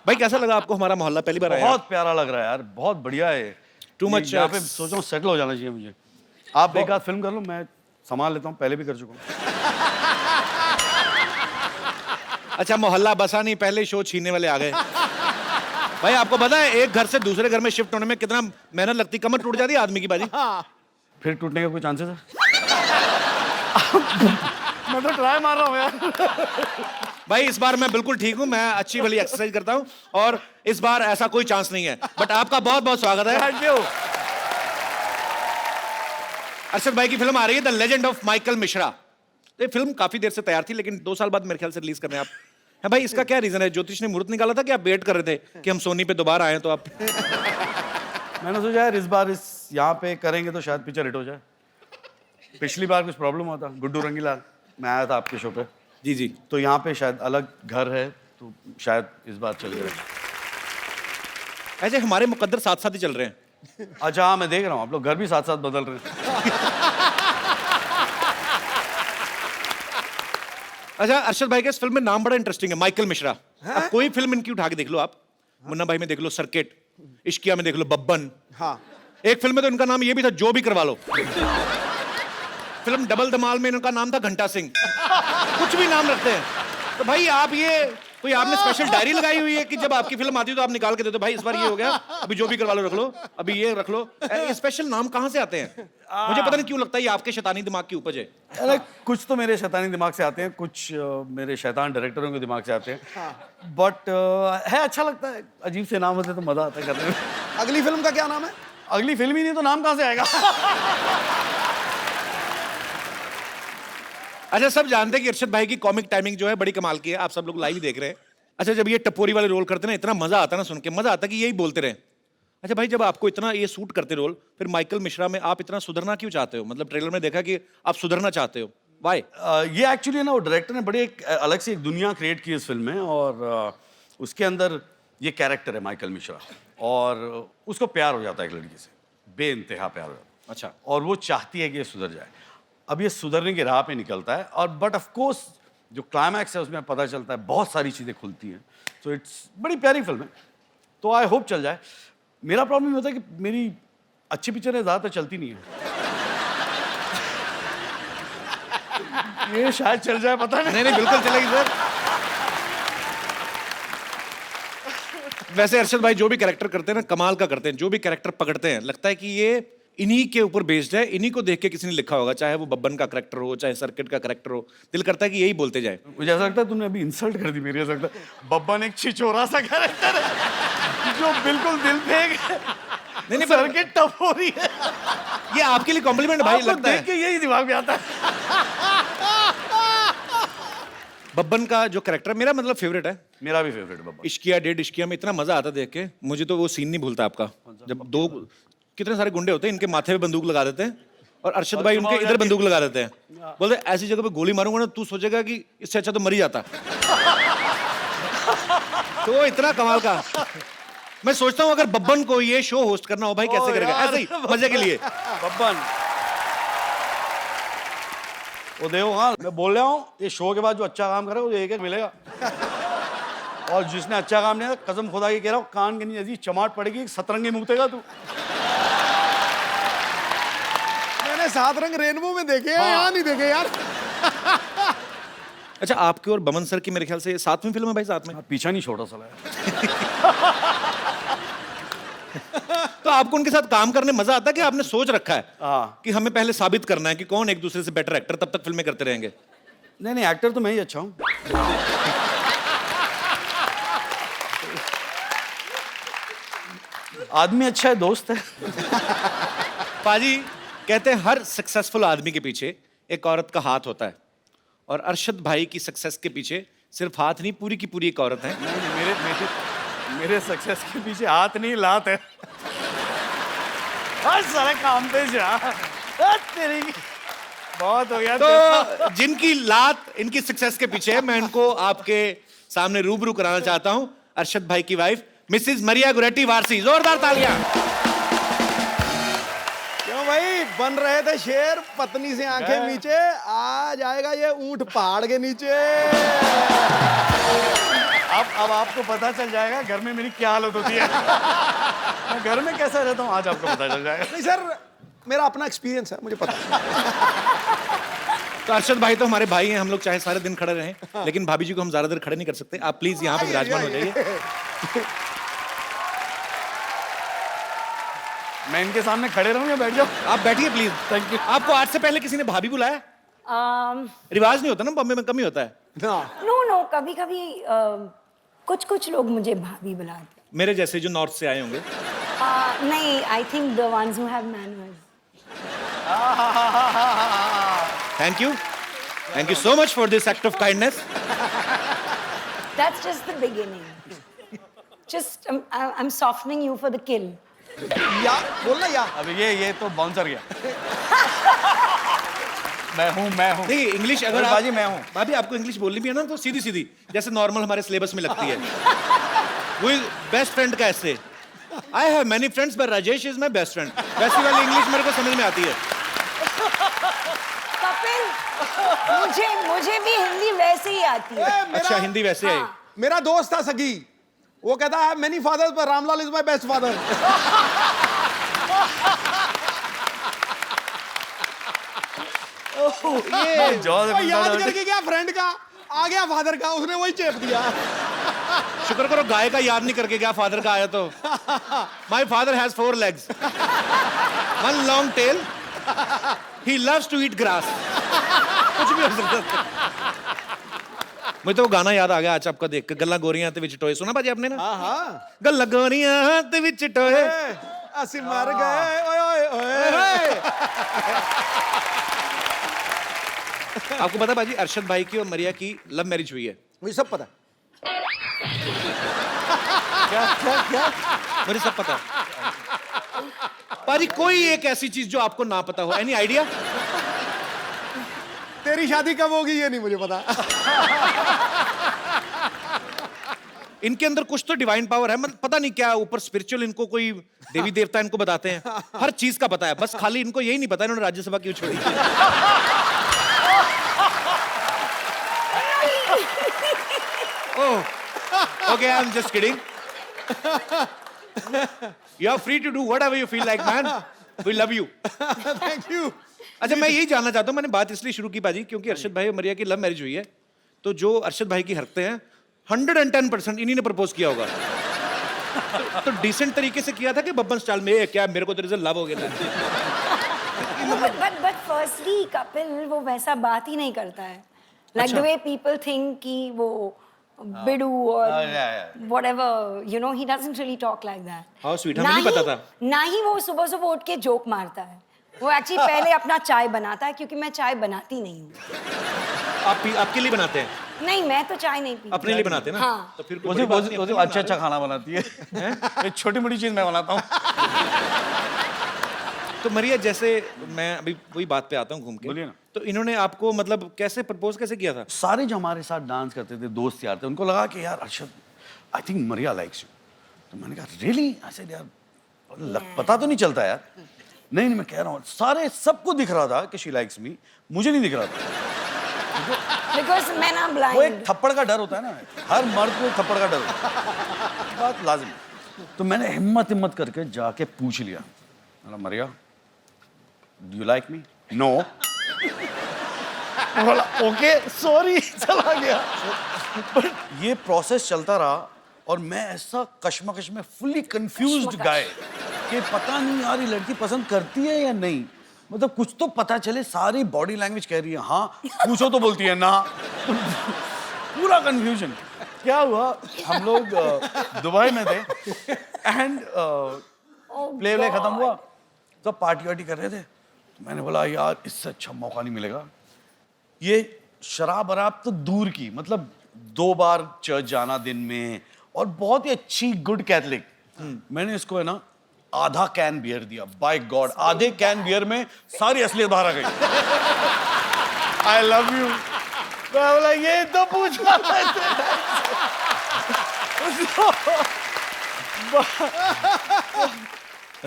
भाई कैसा लगा आपको हमारा मोहल्ला? पहली बार आया? बहुत प्यारा लग रहा है यार, बहुत बढ़िया है। Too much, यहाँ पे सोच रहा हूँ सेटल हो जाना चाहिए मुझे। आप एक आध फिल्म कर लो, मैं संभाल लेता हूँ, पहले भी कर चुका हूँ। अच्छा, मोहल्ला बसा नहीं, पहले शो छीनने वाले आ गए। भाई आपको पता है, एक घर से दूसरे घर में शिफ्ट होने में कितना मेहनत लगती, कमर टूट जाती है आदमी की बाजी। फिर टूटने का कोई चांसेस है? मैं तो ट्राई मार रहा हूँ यार। भाई इस बार मैं बिल्कुल ठीक हूँ, मैं अच्छी वाली एक्सरसाइज करता हूँ और इस बार ऐसा कोई चांस नहीं है। बट आपका बहुत बहुत स्वागत है। Thank you. अरशद भाई की फिल्म आ रही है the legend of Michael Mishra. ये फिल्म काफी देर से तैयार थी, लेकिन 2 साल बाद मेरे ख्याल से रिलीज करने आप है। भाई इसका क्या रीजन है? ज्योतिष ने मुहूर्त निकाला था कि आप वेट कर रहे थे कि हम सोनी पे दोबारा आए, तो आप? मैंने सोचा यार इस बार इस यहाँ पे करेंगे तो शायद पिक्चर हिट हो जाए। पिछली बार कुछ प्रॉब्लम हुआ था, गुड्डू रंगीला, मैं आया था आपके शो पे। जी जी। तो यहाँ पे शायद अलग घर है, तो शायद इस बार चल जाए। ऐसे हमारे मुकद्दर साथ साथ ही चल रहे हैं। अच्छा हाँ, मैं देख रहा हूँ आप लोग घर भी साथ साथ बदल रहे हैं। अच्छा, अरशद भाई के इस फिल्म में नाम बड़ा इंटरेस्टिंग है, माइकल मिश्रा। अब कोई फिल्म इनकी उठा के देख लो आप। मुन्ना भाई में देख लो सर्किट, इश्किया में देख लो बब्बन। हाँ। एक फिल्म में तो इनका नाम ये भी था, जो भी करवा लो। फिल्म डबल धमाल में इनका नाम था घंटा सिंह। कुछ भी नाम रखते हैं। तो भाई आप ये कोई आपने स्पेशल डायरी लगाई हुई है कि जब आपकी फिल्म आती है तो आप निकाल के देते हो भाई इस बार ये हो गया, अभी जो भी करवा लो रख लो, अभी ये रख लो। ये स्पेशल नाम कहाँ से आते हैं? मुझे पता नहीं क्यों लगता है ये आपके शैतानी दिमाग की उपज है। अरे कुछ तो मेरे शैतानी दिमाग से आते हैं, कुछ मेरे शैतान डायरेक्टरों के दिमाग से आते हैं, बट है अच्छा लगता है, अजीब से नाम होते तो मजा आता है करने में। अगली फिल्म का क्या नाम है? अगली फिल्म ही नहीं तो नाम कहाँ से आएगा? अच्छा, सब जानते हैं कि अरशद भाई की कॉमिक टाइमिंग जो है बड़ी कमाल की है, आप सब लोग लाइव ही देख रहे हैं। अच्छा, जब ये टपोरी वाले रोल करते ना, इतना मजा आता ना सुन के, मजा आता कि यही बोलते रहे। अच्छा भाई, जब आपको इतना ये सूट करते रोल, फिर माइकल मिश्रा में आप इतना सुधरना क्यों चाहते हो? मतलब ट्रेलर में देखा कि आप सुधरना चाहते हो, वाई? ये एक्चुअली ना वो डायरेक्टर ने बड़ी एक अलग से एक दुनिया क्रिएट की इस फिल्म में, और उसके अंदर ये कैरेक्टर है माइकल मिश्रा, और उसको प्यार हो जाता है एक लड़की से, बेइंतहा प्यार हो जाता है। अच्छा। और वो चाहती है कि ये सुधर जाए। अब ये सुधरने की राह पे निकलता है, और बट ऑफ कोर्स जो क्लाइमैक्स है उसमें पता चलता है बहुत सारी चीज़ें खुलती हैं। सो इट्स बड़ी प्यारी फिल्म है, तो आई होप चल जाए। मेरा प्रॉब्लम होता है कि मेरी अच्छी पिक्चरें ज़्यादातर चलती नहीं है। ये शायद चल जाए, पता नहीं। नहीं बिल्कुल चलेगी सर। वैसे अरशद भाई जो भी कैरेक्टर करते हैं ना, कमाल का करते हैं। जो भी कैरेक्टर पकड़ते हैं लगता है कि ये इन्हीं के ऊपर बेस्ड है, इन्हीं को देख के किसी ने लिखा होगा, चाहे वो बब्बन का कैरेक्टर हो, चाहे सर्किट का कैरेक्टर हो। दिल करता है कि यही बोलते जाए। मुझे ऐसा लगता है तुमने अभी इंसल्ट कर दी मेरी। ऐसा लगता है बब्बन एक छिछोरा सा कैरेक्टर है जो बिल्कुल दिल पे नहीं सर्किट टफ हो रही है। ये आपके लिए कॉम्प्लीमेंट भाई लगता है। देख के यही दिमाग में आता है। बब्बन का जो कैरेक्टर मेरा मतलब फेवरेट है। मेरा भी फेवरेट बब्बन। इश्किया डेढ़ इश्किया में इतना मजा आता देख के, मुझे तो वो सीन नहीं भूलता आपका, जब दो कितने सारे गुंडे होते हैं, इनके माथे पे बंदूक लगा देते हैं और अरशद भाई उनके इधर बंदूक लगा देते हैं, बोलते ऐसी जगह पे गोली मारूंगा ना तू सोचेगा कि इससे अच्छा तो मर ही जाता। तो इतना कमाल का। मैं सोचता हूँ अगर बब्बन को ये शो होस्ट करना हो भाई कैसे करेगा? ऐसे ही मजे के लिए। बब्बन वो देखो, हाँ मैं बोल रहा हूँ, ये शो के बाद जो अच्छा काम करे वो एक एक मिलेगा, और जिसने अच्छा काम नहीं किया कसम खुदा की कह रहा हूँ कान के नीचे ऐसी चमाट पड़ेगी, सतरंगी मुगतेगा तू। मैंने 7 रंग रेनबो में देखे हैं, यहाँ नहीं देखे यार। अच्छा, आपके और बमन सर की मेरे ख्याल से 7वीं फिल्म है भाई, साथ में पीछा नहीं छोटा साला है। तो आपको उनके साथ काम करने मजा आता है कि आपने सोच रखा है हाँ। कि हमें पहले साबित करना है कि कौन एक दूसरे से बेटर एक्टर, तब तक फिल्में करते रहेंगे? नहीं एक्टर तो मैं ही अच्छा हूँ। आदमी अच्छा है, दोस्त है। पाजी कहते हैं हर सक्सेसफुल आदमी के पीछे एक औरत का हाथ होता है, और अरशद भाई की सक्सेस के पीछे सिर्फ हाथ नहीं, पूरी की पूरी एक औरत है। मेरे सक्सेस के पीछे हाथ नहीं लात है। हर सारे काम पे जा तेरी बहुत हो गया। तो जिनकी लात इनकी सक्सेस के पीछे है, मैं इनको आपके सामने रूबरू कराना चाहता हूं। अरशद भाई की वाइफ मिसेस मरिया गुरेटी वारसी, जोरदार तालियां। क्यों भाई, बन रहे थे शेर पत्नी से आंखें नीचे, आ जाएगा ये ऊंट पहाड़ के नीचे। अब आपको पता चल जाएगा घर में मेरी क्या हालत होती है। मैं घर में कैसा रहता हूँ आज आपको पता चल जाएगा। नहीं सर, मेरा अपना एक्सपीरियंस है, मुझे पता है। तो अरशद भाई तो हमारे भाई हैं, हम लोग चाहे सारे दिन खड़े रहें, लेकिन भाभी जी को हम ज्यादा देर खड़े नहीं कर सकते। आप प्लीज यहाँ पे विराजमान हो जाइए। मैं इनके सामने खड़े रहूं या बैठ जाऊं? आप बैठिए प्लीज। Thank you. आपको आज से पहले किसी ने भाभी बुलाया? रिवाज नहीं होता ना, बॉम्बे में कम ही होता है। नो कभी कभी कुछ लोग मुझे भाभी बुलाते हैं। मेरे जैसे जो नॉर्थ से आए होंगे। नहीं, I think the ones who have manners. Thank you so much for this act of kindness. That's just the beginning. Just I'm softening you for the kill. या बोलना या। अब ये तो बाउंसर गया। मैं हूँ नहीं, इंग्लिश अगर आप बाजी मैं हूँ। भाभी आपको इंग्लिश बोलनी भी है ना तो सीधी सीधी, जैसे नॉर्मल हमारे सिलेबस में लगती है। वो बेस्ट फ्रेंड का ऐसे, I have many friends but Rajesh is my best friend, वैसी वाली इंग्लिश मेरे को समझ में आती है। कपिल, मुझे भी हिंदी वैसे ही आती है। अच्छा, हिंदी वैसे आई। मेरा दोस्त था सगी, वो कहता है मेनी फादर्स पर Ramlal is my best father. ये याद करके क्या फ्रेंड का, आ गया फादर का, उसने वही चेप दिया। शुक्र करो गाय का याद नहीं करके गया, फादर का आया तो। My father has 4 legs, 1 long tail, he loves to eat grass। कुछ भी हो सकता है। मुझे तो वो गाना याद आ गया आज आपका देख के, गल्ला गोरियां ते विच टोए। सुना भाजी आपने ना? हाँ, गल्ला गोरियां ते विच टोए। असि मर गए, ओए ओए ओए। आपको पता भाजी, अरशद भाई की और मरिया की लव मैरिज हुई है? मुझे सब पता। मुझे सब पता है भाजी। कोई एक ऐसी चीज जो आपको ना पता हो, एनी आइडिया? तेरी शादी कब होगी ये नहीं मुझे पता। इनके अंदर कुछ तो डिवाइन पावर है, मतलब पता नहीं क्या ऊपर स्पिरिचुअल, इनको कोई देवी देवता इनको बताते हैं, हर चीज का पता है। बस खाली इनको यही नहीं पता इन्होंने राज्यसभा क्यों छोड़ी। Oh, okay, I am just kidding. You are free to do whatever you feel like man, we love you. Thank you. अच्छा, मैं यही जानना चाहता हूँ, मैंने बात इसलिए शुरू की बाजी क्योंकि अरशद भाई और मरिया की लव मैरिज हुई है, तो जो अरशद भाई की हरकतें हैं 110% इन्हीं ने प्रपोज किया होगा। तो डिसेंट तरीके से किया था कि बब्बन स्टाइल में, क्या मेरे को तेरे से लव हो गया था। but firstly कपिल वो वैसा बात ही नहीं करता है, like the way people think कि वो बिडू और whatever, you know, he doesn't really talk like that. How sweet, हमें नहीं पता था। ना ही वो सुबह सुबह उठ के जोक मारता है, वो एक्चुअली पहले अपना चाय बनाता है, क्योंकि मैं चाय बनाती नहीं हूँ। आपके लिए बनाते हैं? नहीं, मैं तो चाय नहीं पीती। अपने लिए बनाते हैं ना? हाँ। तो फिर अच्छा अच्छा खाना बनाती है। एक छोटी मोटी चीज मैं बनाता हूँ। तो मरिया, जैसे मैं अभी वही बात पे आता हूँ घूम के, बोलिए ना। तो इन्होंने आपको मतलब कैसे प्रपोज कैसे किया था? सारे जो हमारे साथ डांस करते थे दोस्त यार थे, उनको लगा कि यार Arshad, I think Maria likes you. तो मैंने कहा रियली? ऐसे यार पता तो नहीं चलता यार। नहीं मैं कह रहा हूँ, सारे सबको दिख रहा था कि शी लाइक्स मी, मुझे नहीं दिख रहा था। Because men are blind. वो एक थप्पड़ का डर होता है ना, हर मर्द को एक थप्पड़ का डर होता है, बात लाजिम। तो मैंने हिम्मत करके जाके पूछ लिया, Maria do you like me? No. बोला ओके सॉरी, चला गया। बट ये प्रोसेस चलता रहा और मैं ऐसा कश्मकश में फुल्ली कंफ्यूज्ड गाय कि पता नहीं यार ये लड़की पसंद करती है या नहीं, मतलब कुछ तो पता चले। सारी बॉडी लैंग्वेज कह रही है हाँ, पूछो तो बोलती है ना। पूरा कंफ्यूजन। क्या हुआ, हम लोग दुबई में थे एंड प्ले खत्म हुआ तो पार्टी वार्टी कर रहे थे। तो मैंने बोला यार इससे अच्छा मौका नहीं मिलेगा। ये शराब वराब तो दूर की, मतलब 2 बार चर्च जाना दिन में और बहुत ही अच्छी गुड कैथलिक। मैंने इसको है ना आधा कैन बियर दिया। बाय गॉड, आधे कैन बियर में सारी असलियत बाहर आ गई। I love you. मैं बोला ये तो पूछना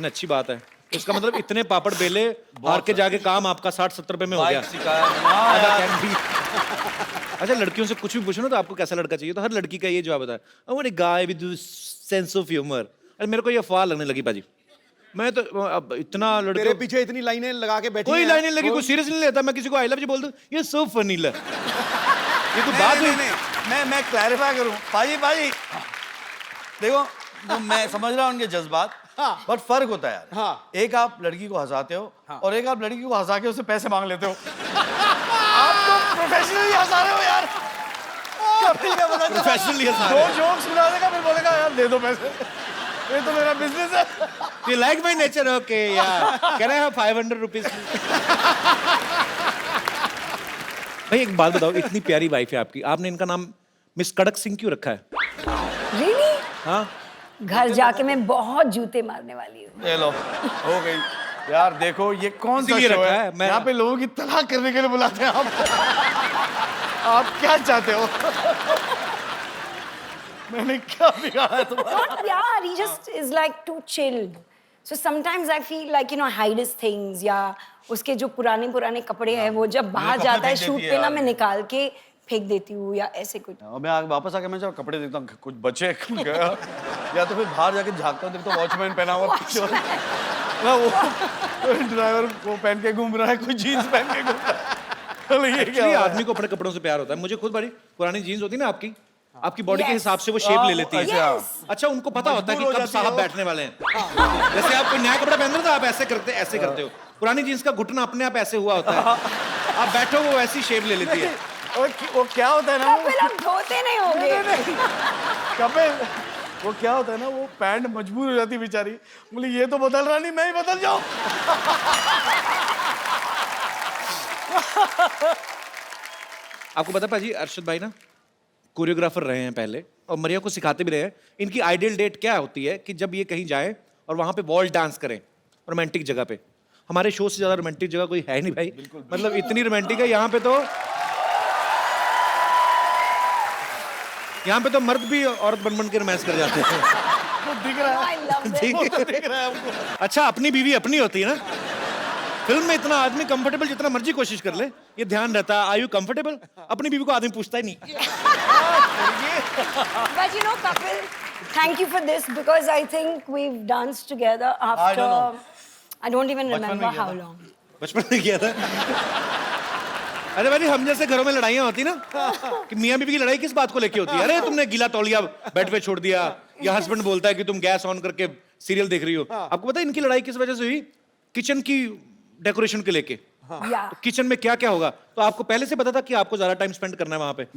अच्छी बात है। इसका मतलब इतने पापड़ बेले हार के जाके काम आपका 60-70 रुपए में हो गया। अच्छा, लड़कियों से कुछ भी पूछो ना तो आपको कैसा लड़का चाहिए, तो हर लड़की का ये जवाब होता है, I want a guy with sense of humour. अरे मेरे को ये अफवाह लगने लगी बाजी। मैं तो अब इतना तेरे लड़के पीछे इतनी लाइनें लगा के बैठी कोई हैं। लाइनें लगी, कोई सीरियस नहीं लेता। मैं किसी को आई लव यू बोल दूं, ये सो फनी ल। ये तो बात नहीं, मैं क्लैरिफाई करूं पाजी देखो, तो मैं समझ रहा हूं उनके जज्बात, पर फर्क होता है यार। हाँ। एक आप लड़की को हंसाते हो और एक आप लड़की को हंसा के उससे पैसे मांग लेते हो। आप तो प्रोफेशनली हंसा रहे हो यार। प्रोफेशनली हंसा दो जोक्स सुना देगा फिर बोलेगा यार दे दो पैसे, ये तो मेरा बिजनेस है। You like my nature? Okay, yeah. Can I have 500 rupees? भाई एक बात बताओ, इतनी प्यारी वाइफ है आपकी, आपने इनका नाम मिस कड़क सिंह क्यों रखा है? Really? हाँ? घर जाके मैं बहुत जूते मारने वाली हूँ। ले लो, हो गई यार। देखो ये कौन सा इसीलिए शो रखा है, है, मैं- यहाँ पे लोगों की तलाक करने के लिए बुलाते हैं आप। आप क्या चाहते हो? मैंने क्या बिगाड़ा है तुम्हारा? Not प्यार, he just is like too chilled. So sometimes I feel like, you know, hide his things, या उसके जो पुराने कपड़े हैं वो जब बाहर कपड़े जाता है फेंक शूट देती है पे ना, यार। मैं निकाल के फेंक देती हूँ या ऐसे कुछ। और मैं वापस आके मैं जब कपड़े देखता हूँ कुछ बचे कुछ गया, या तो फिर बाहर जाके झाँकता हूँ, देखता हूँ वॉचमैन पहना हुआ पीछे ना, वो ड्राइवर वो पहन के घूम रहा है, कोई जीन्स पहन के घूम रहा है। एक्चुअली आदमी को अपने कपड़ों से प्यार होता है। मुझे खुद बड़ी पुरानी जीन्स होती है ना आपकी बॉडी के हिसाब से वो शेप ले लेती है। अच्छा उनको पता होता है कि कब साहब बैठने वाले हैं। जैसे आप कोई नया कपड़ा पहन रहे हो तो आप ऐसे करते हो। पुरानी जीन्स का घुटना अपने आप ऐसे हुआ होता है, आप बैठो वो वैसी शेप ले लेती है। वो क्या होता है ना, कपिल अब धोते नहीं होंगे। कपिल वो क्या होता है ना, वो पैंट मजबूर हो जाती बेचारी, बोली ये तो बदल रहा नहीं, मैं ही बदल जाऊं। आपको पता पाजी, अरशद भाई ना कोरियोग्राफर रहे हैं पहले और मरिया को सिखाते भी रहे हैं। इनकी आइडियल डेट क्या होती है कि जब ये कहीं जाए और वहां पे वॉल डांस करें रोमांटिक जगह पे। हमारे शो से ज्यादा रोमांटिक जगह कोई है नहीं भाई, मतलब इतनी रोमांटिक है यहाँ पे तो मर्द भी औरत बन के रोमांस कर जाते हैं। दिख रहा है, I love it. ठीक है। दिख रहा है हमको। अच्छा अपनी बीवी अपनी होती है ना, फिल्म में इतना आदमी कंफर्टेबल जितना मर्जी कोशिश कर ले, ये ध्यान रहता है, आर यू कंफर्टेबल? अपनी बीवी को आदमी पूछता ही नहीं। But you know, Kapil, thank you for this because I think we've danced together after I don't even remember how long. बचपन में किया था। अरे भाई हम जैसे घरों में लड़ाइयाँ होती ना कि मियाँ बीवी की लड़ाई किस बात को लेके होती है? अरे तुमने गीला तौलिया बेड पे छोड़ दिया, या हस्बैंड बोलता है कि तुम गैस ऑन करके सीरियल देख रही हो। आपको पता है इनकी लड़ाई किस वजह से हुई? किचन की डेकोरेशन के लेके। Yeah. तो किचन में क्या क्या होगा, तो आपको पहले से पता था कि आपको ज्यादा टाइम स्पेंड करना है वहां पे?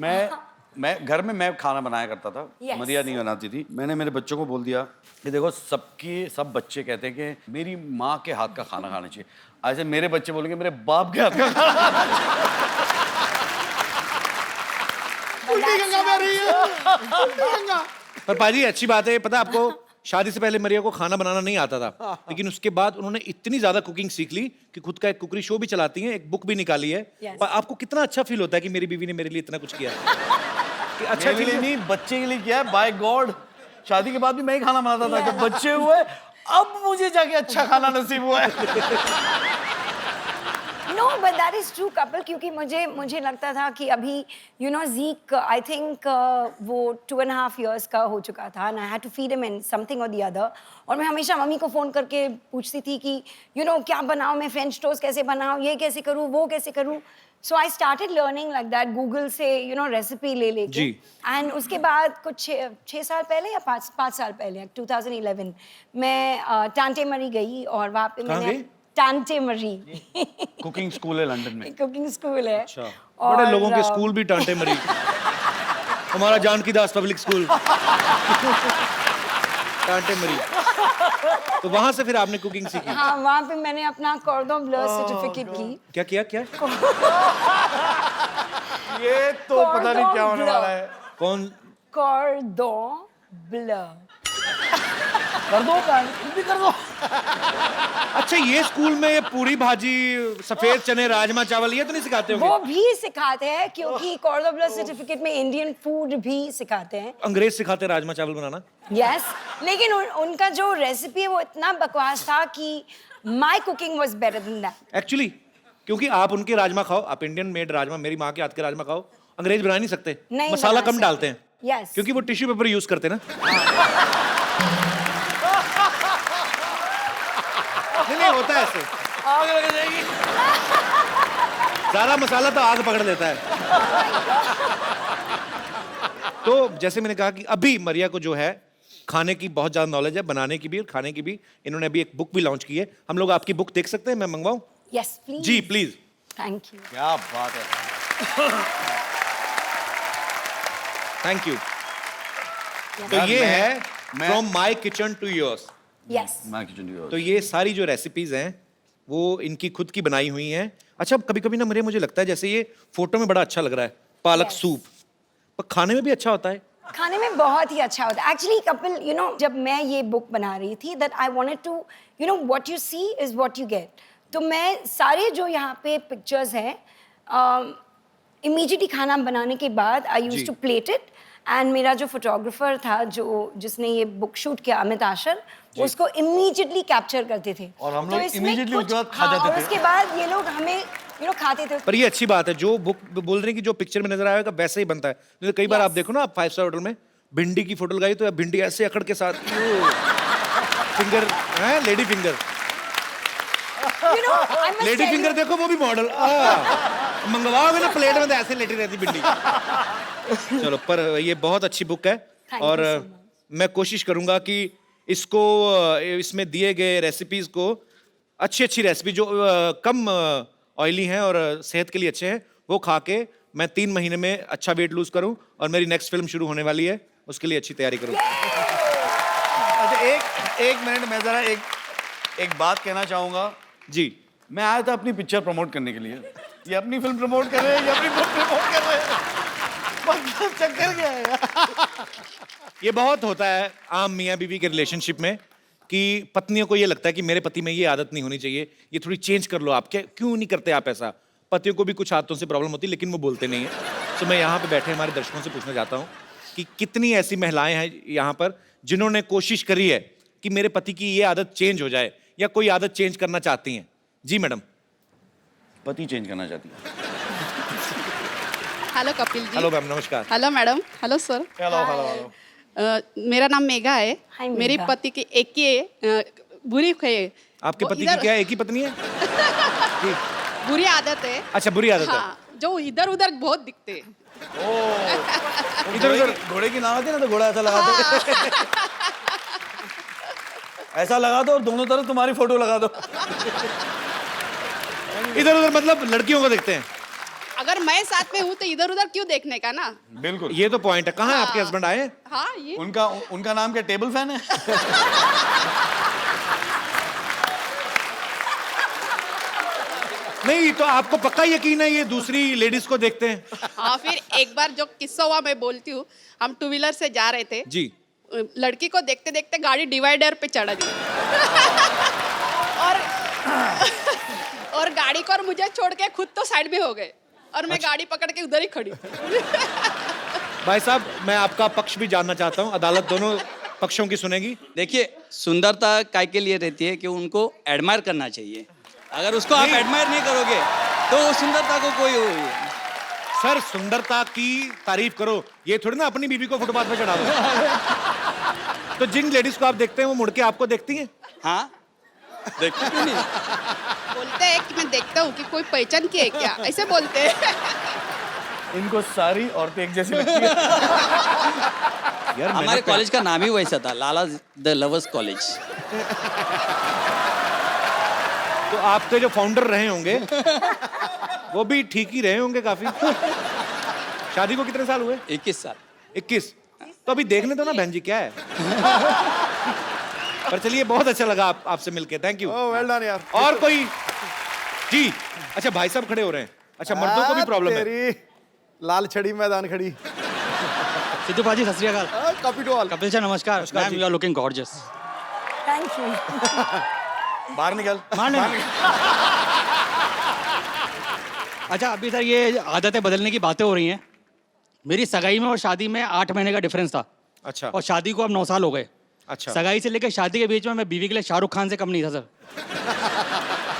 मैं घर में मैं खाना बनाया करता था। Yes. मरिया नहीं बनाती थी। मैंने मेरे बच्चों को बोल दिया कि देखो सब बच्चे कहते हैं कि मेरी माँ के हाथ का खाना खाना चाहिए। ऐसे मेरे बच्चे बोलेंगे मेरे बाप के हाथ का खाना। पर पाजी अच्छी बात है, पता है आपको शादी से पहले मरिया को खाना बनाना नहीं आता था, लेकिन उसके बाद उन्होंने इतनी ज्यादा कुकिंग सीख ली कि खुद का एक कुकरी शो भी चलाती हैं, एक बुक भी निकाली है। Yes. पर आपको कितना अच्छा फील होता है कि मेरी बीवी ने मेरे लिए इतना कुछ किया है। कि अच्छा मेरे लिए नहीं, बच्चे के लिए किया है। बाय गॉड, शादी के बाद भी मैं ही खाना बनाता था। जब बच्चे हुए अब मुझे जाके अच्छा खाना नसीब हुआ है। No, but that is true, Kapil, क्योंकि मुझे लगता था कि अभी you know Zeke, I think वो 2.5 years का हो चुका था and I had to feed him in something or the other, और मैं हमेशा मम्मी को फोन करके पूछती थी कि you know क्या बनाऊँ मैं, फ्रेंच टोस्ट कैसे बनाऊँ, ये कैसे करूँ, वो कैसे करूँ। So I started learning like that, Google से you know रेसिपी ले लेके, and उसके बाद कुछ 6 साल पहले या 5 साल पहले 2011 मैं टांटे मरी गई और वहाँ पे मैंने टांटे मरी कुकिंग स्कूल है लंदन में। कुकिंग स्कूल है। अच्छा, बड़े लोगों के स्कूल भी टांटे मरी। हमारा जानकी दास पब्लिक स्कूल टांटे मरी। तो वहां से फिर आपने कुकिंग सीखी? हाँ, वहाँ पे मैंने अपना कॉर्डन ब्लू सर्टिफिकेट की। क्या किया? ये तो पता नहीं क्या होने वाला है। कौन? कॉर्डन ब्लू। कर दो भी कर दो। अच्छा ये स्कूल में ये पूरी भाजी, सफेद चने, राजमा चावल ये तो नहीं सिखाते होंगे? वो भी सिखाते हैं क्योंकि कॉर्डन ब्लू सर्टिफिकेट में इंडियन फूड भी सिखाते हैं। अंग्रेज सिखाते राजमा चावल बनाना? यस, लेकिन उनका जो रेसिपी है वो इतना बकवास था कि my cooking was better than that. Actually क्योंकि आप उनके राजमा खाओ, आप इंडियन मेड राजमा, मेरी माँ के हाथ के राजमा खाओ, अंग्रेज बना नहीं सकते। नहीं मसाला बना कम डालते हैं। यस, क्योंकि वो टिश्यू पेपर यूज करते हैं ना। नहीं होता है ऐसे। आग लग जाएगी। सारा मसाला तो आग पकड़ लेता है। तो जैसे मैंने कहा कि अभी मरिया को जो है खाने की बहुत ज्यादा नॉलेज है, बनाने की भी और खाने की भी। इन्होंने अभी एक बुक भी लॉन्च की है। हम लोग आपकी बुक देख सकते हैं? मैं मंगवाऊं? Yes please. जी प्लीज। Thank you. क्या बात है। Thank you. तो ये है from my kitchen to yours. Yes, तो ये सारी जो रेसिपीज हैं वो इनकी खुद की बनाई हुई हैं। अच्छा कभी कभी ना मुझे लगता है जैसे ये फोटो में बड़ा अच्छा लग रहा है पालक सूप, पर खाने में भी अच्छा होता है। खाने में बहुत ही अच्छा होता है। एक्चुअली कपिल, यू नो जब मैं ये बुक बना रही थी that I wanted to you know what you see is what you get. तो मैं सारे जो यहाँ पे पिक्चर्स हैं इमीडिएटली खाना बनाने के बाद I used to plate it, and मेरा जो फोटोग्राफर था जिसने ये बुक शूट किया, अमित आशर, उसको इमीडिएटली कैप्चर करते थे और हम लोग इसमें immediately कुछ- उसके बाद खा हाँ, जाते और थे। उसके बाद ये लोग हमें यू नो खाते थे। पर ये अच्छी बात है, जो बुक बोल रहे हैं कि जो पिक्चर में नजर आएगा वैसे ही बनता है। तो कई बार Yes. आप देखो ना, आप 5 स्टार होटल में भिंडी की फोटो लगाई तो भिंडी ऐसे अकड़ के साथ फिंगर है, lady finger. You know, I must lady tell finger you- देखो वो भी मॉडल। मंगवाओगे ना प्लेट में तो ऐसे लेटी रहती बिल्ली। चलो, पर ये बहुत अच्छी बुक है Thank you और so much. मैं कोशिश करूंगा कि इसको इसमें दिए गए रेसिपीज को अच्छी अच्छी रेसिपी जो कम ऑयली हैं और सेहत के लिए अच्छे हैं वो खा के मैं 3 महीने में अच्छा वेट लूज करूं और मेरी नेक्स्ट फिल्म शुरू होने वाली है, उसके लिए अच्छी तैयारी करूं। अच्छा, एक मिनट, मैं जरा एक बात कहना चाहूंगा। जी, मैं आया था अपनी पिक्चर प्रमोट करने के लिए, ये अपनी फिल्म प्रमोट कर रहे हैं, ये अपनी बुक प्रमोट कर रहे हैं। मतलब चक्कर क्या है? ये बहुत होता है आम मियाँ बीवी के रिलेशनशिप में कि पत्नियों को ये लगता है कि मेरे पति में ये आदत नहीं होनी चाहिए, ये थोड़ी चेंज कर लो आप। क्या क्यों नहीं करते आप ऐसा? पतियों को भी कुछ आदतों से प्रॉब्लम होती है लेकिन वो बोलते नहीं है। तो मैं यहाँ पे बैठे हमारे दर्शकों से पूछना चाहता हूँ कि कितनी ऐसी महिलाएं हैं यहाँ पर जिन्होंने कोशिश करी है कि मेरे पति की ये आदत चेंज हो जाए या कोई आदत चेंज करना चाहती हैं? जी मैडम। पति चेंज करना चाहती है। Hello Kapil ji. Hello ma'am, नमस्कार। Hello madam. Hello sir. Hello. मेरा नाम मेघा है। Hi, मेरी मेघा। पति की एक ही बुरी है। आपके वो पति की इधर- क्या है? एक ही पत्नी है? जी। बुरी आदत है। अच्छा, बुरी आदत है। हाँ, जो इधर उधर बहुत दिखते हैं। इधर उधर घोड़े की नाव आती है ना, तो घोड़ा ऐसा लगा दो। ऐसा लगा दो और दोनों तरफ तुम्हारी फोटो लगा दो। इधर उधर मतलब लड़कियों को देखते हैं। अगर मैं साथ में हूँ तो इधर उधर क्यों देखने का ना। बिल्कुल। ये तो पॉइंट है। कहाँ है आपके हस्बैंड? आए? हाँ, ये उनका नाम क्या टेबल फैन है? नहीं, तो आपको पक्का यकीन है ये दूसरी लेडीज को देखते हैं? हाँ, फिर एक बार जो किस्सा हुआ मैं बोलती हूँ। हम 2 व्हीलर से जा रहे थे। जी। लड़की को देखते देखते गाड़ी डिवाइडर पे चढ़ा दी और गाड़ी को और मुझे छोड़ के खुद तो साइड में हो गए और मैं गाड़ी पकड़ के उधर ही खड़ी थी। भाई साहब, मैं आपका पक्ष भी जानना चाहता हूँ। अदालत दोनों पक्षों की सुनेगी। देखिए, सुंदरता काय के लिए रहती है कि उनको एडमायर करना चाहिए। अगर उसको आप एडमायर नहीं करोगे तो वो सुंदरता को कोई सर, सुंदरता की तारीफ करो, ये थोड़ी ना अपनी बीवी को फुटपाथ पे चढ़ा दो। तो जिन लेडीज को आप देखते हैं वो मुड़ के आपको देखती हैं? हाँ, देखते क्यों नहीं? बोलते हैं कि मैं देखता हूँ कि कोई पहचान की है क्या, ऐसे बोलते हैं। इनको सारी औरतें एक जैसी लगती है। यार, हमारे कॉलेज का नाम ही वैसा था, लाला द लवर्स कॉलेज। तो आपके जो फाउंडर रहे होंगे वो भी ठीक ही रहे होंगे काफी। शादी को कितने साल हुए? 21 साल। 21? तो अभी देख ले तो ना बहन जी क्या है। पर चलिए, बहुत अच्छा लगा आपसे मिलके। Thank you. वेल डन यार। और कोई? जी। अच्छा, भाई साहब खड़े हो रहे हैं। अच्छा, मर्दों को भी प्रॉब्लम है? तेरी लाल छड़ी मैदान खड़ी। सिद्धू पाजी सत श्री अकाल। कपिटोल। कपिल सर नमस्कार। Ma'am you are looking gorgeous. Thank you. बाहर निकल। अच्छा, अभी सर ये आदतें बदलने की बातें हो रही हैं। मेरी सगाई में और शादी में 8 महीने का डिफरेंस था अच्छा। और शादी को अब 9 साल हो गए। अच्छा। सगाई से लेकर शादी के बीच में मैं बीवी के लिए शाहरुख खान से कम नहीं था सर।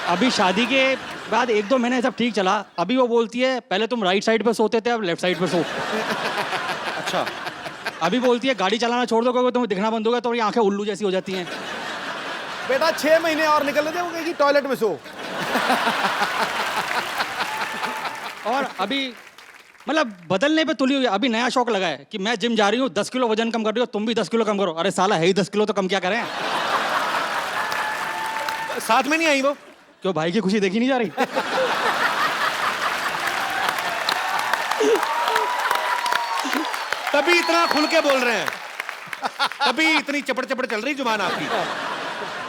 अभी शादी के बाद 1-2 महीने सब ठीक चला। अभी वो बोलती है पहले तुम राइट साइड पे सोते थे, अब लेफ्ट साइड पे सो। अच्छा। अभी बोलती है गाड़ी चलाना छोड़ दो क्योंकि तुम्हें दिखना बंद हो गया, तो ये आंखें उल्लू जैसी हो जाती हैं। बेटा 6 महीने और निकलने दे, वो कहेगी टॉयलेट में सो। और अभी मतलब बदलने पे तुली हुई है। अभी नया शौक लगा है कि मैं जिम जा रही हूँ, 10 किलो वजन कम कर रही हो, तुम भी 10 किलो कम करो। अरे साला है ही 10 किलो, तो कम क्या करें? साथ में नहीं आई वो? क्यों, भाई की खुशी देखी नहीं जा रही? तभी इतना खुल के बोल रहे हैं, तभी इतनी चपड़ चपड़ चल रही जुबान आपकी।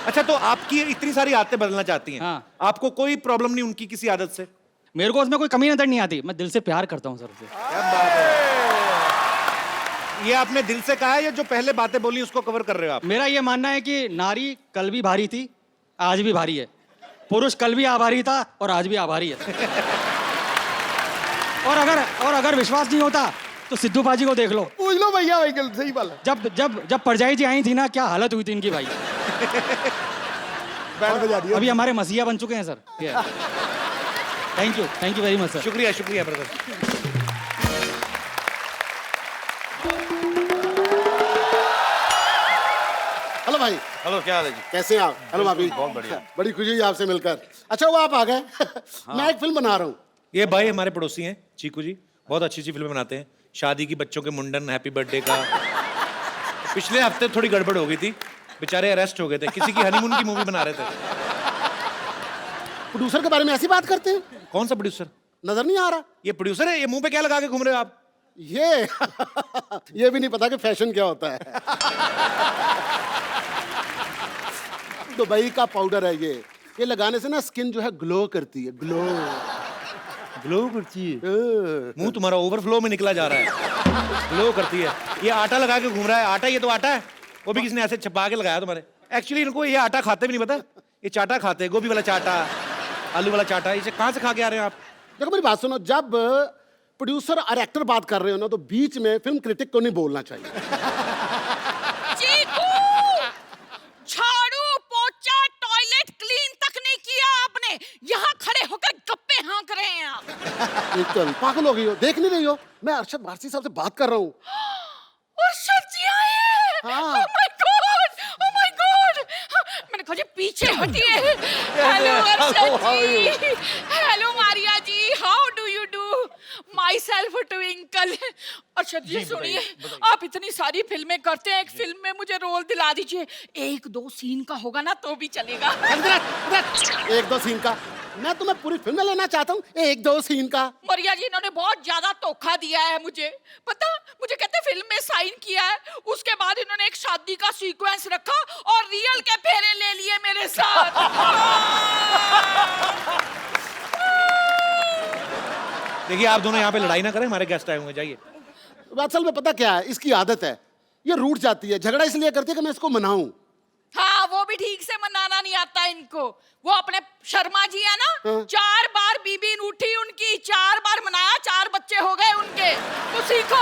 अच्छा, तो आपकी इतनी सारी आदतें बदलना चाहती हैं। हाँ। आपको कोई प्रॉब्लम नहीं उनकी किसी आदत से? मेरे को उसमें कोई कमी नजर नहीं आती। मैं दिल से प्यार करता हूँ सर उसे। ये आपने दिल से कहा है या जो पहले बातें बोली उसको कवर कर रहे हो आप? मेरा ये मानना है कि नारी कल भी भारी थी, आज भी भारी है। पुरुष कल भी आभारी था और आज भी आभारी है। और अगर विश्वास नहीं होता तो सिद्धू पाजी को देख लो। पूछ लो भैया, भाई सही बात है। जब जब जब परजाई जी आई थी ना, क्या हालत हुई थी इनकी भाई। बैंड बजा दिया। अभी हमारे मसीहा बन चुके हैं sir. Thank you very much sir. शुक्रिया, शुक्रिया ब्रदर। हेलो भाई। हेलो, क्या हाल है जी? कैसे हैं आप? हेलो भाभी। बहुत बढ़िया। बड़ी खुशी हुई आपसे मिलकर। अच्छा, वो आप आ गए। मैं एक फिल्म बना रहा हूँ। ये भाई हमारे पड़ोसी हैं, चीकू जी, बहुत अच्छी अच्छी फिल्में बनाते हैं। शादी की, बच्चों के मुंडन, हैप्पी बर्थडे का। पिछले हफ्ते थोड़ी गड़बड़ हो गई थी, बेचारे अरेस्ट हो गए थे, किसी की हनीमून की मूवी बना रहे थे। प्रोड्यूसर के बारे में ऐसी बात करते हैं? कौन सा प्रोड्यूसर? नजर नहीं आ रहा? ये प्रोड्यूसर है? ये मुंह पे क्या लगा के घूम रहे हो आप? ये भी नहीं पता कि फैशन क्या होता है। दुबई का पाउडर है ये लगाने से ना स्किन जो है ग्लो करती है, ग्लो करती है। मुंह तुम्हारा ओवरफ्लो में निकला जा रहा है, ग्लो करती है। ये आटा लगा के घूम रहा है, आटा, ये तो आटा है, वो भी किसी ने ऐसे छपा के लगाया तुम्हारे। एक्चुअली इनको ये आटा खाते भी नहीं पता, ये चाटा खाते हैं, गोभी वाला चाटा, आलू वाला चाटा। इसे कहाँ से खा के आ रहे हैं आप? देखो मेरी बात सुनो, जब प्रोड्यूसर और एक्टर बात कर रहे हो ना, तो बीच में फिल्म क्रिटिक को नहीं बोलना चाहिए। चीकू, झाड़ू पोछा टॉयलेट क्लीन तक नहीं किया आपने, यहाँ खड़े होकर गप्पे हाँक रहे हैं आप। एकदम पागल हो गई हो, देख नहीं रही हो? मैं अरशद वारसी साहब से बात कर रहा हूँ। अरशद जी आए हैं। हाँ। Oh my God, oh my God। मैंने कहा जी पीछे हटिए। Hello Arshad ji, hello Maria ji, how do you do? Myself Twinkle. Arshad ji सुनिए, आप इतनी सारी फिल्में करते हैं, एक फिल्म में मुझे रोल दिला दीजिए। 1-2 सीन का होगा ना तो भी चलेगा। 1-2 सीन का? मैं तुम्हें पूरी फिल्म लेना चाहता हूँ, 1-2 सीन का? मरिया जी इन्होंने बहुत ज्यादा धोखा दिया है मुझे, पता? मुझे कहते फिल्म में साइन किया है, उसके बाद इन्होंने एक शादी का सीक्वेंस रखा और रियल के फेरे ले लिए मेरे साथ। देखिए आप दोनों यहाँ पे लड़ाई ना करें, हमारे गेस्ट आए हुए, जाइए। असल में पता क्या है, इसकी आदत है, ये रूठ जाती है, झगड़ा इसलिए करती है कि मैं इसको मनाऊं। हाँ, वो भी ठीक से मनाना नहीं आता इनको। वो अपने शर्मा जी है ना, 4 बार बीबी रूठी उनकी, 4 बार मनाया, 4 बच्चे हो गए उनके। तो सीखो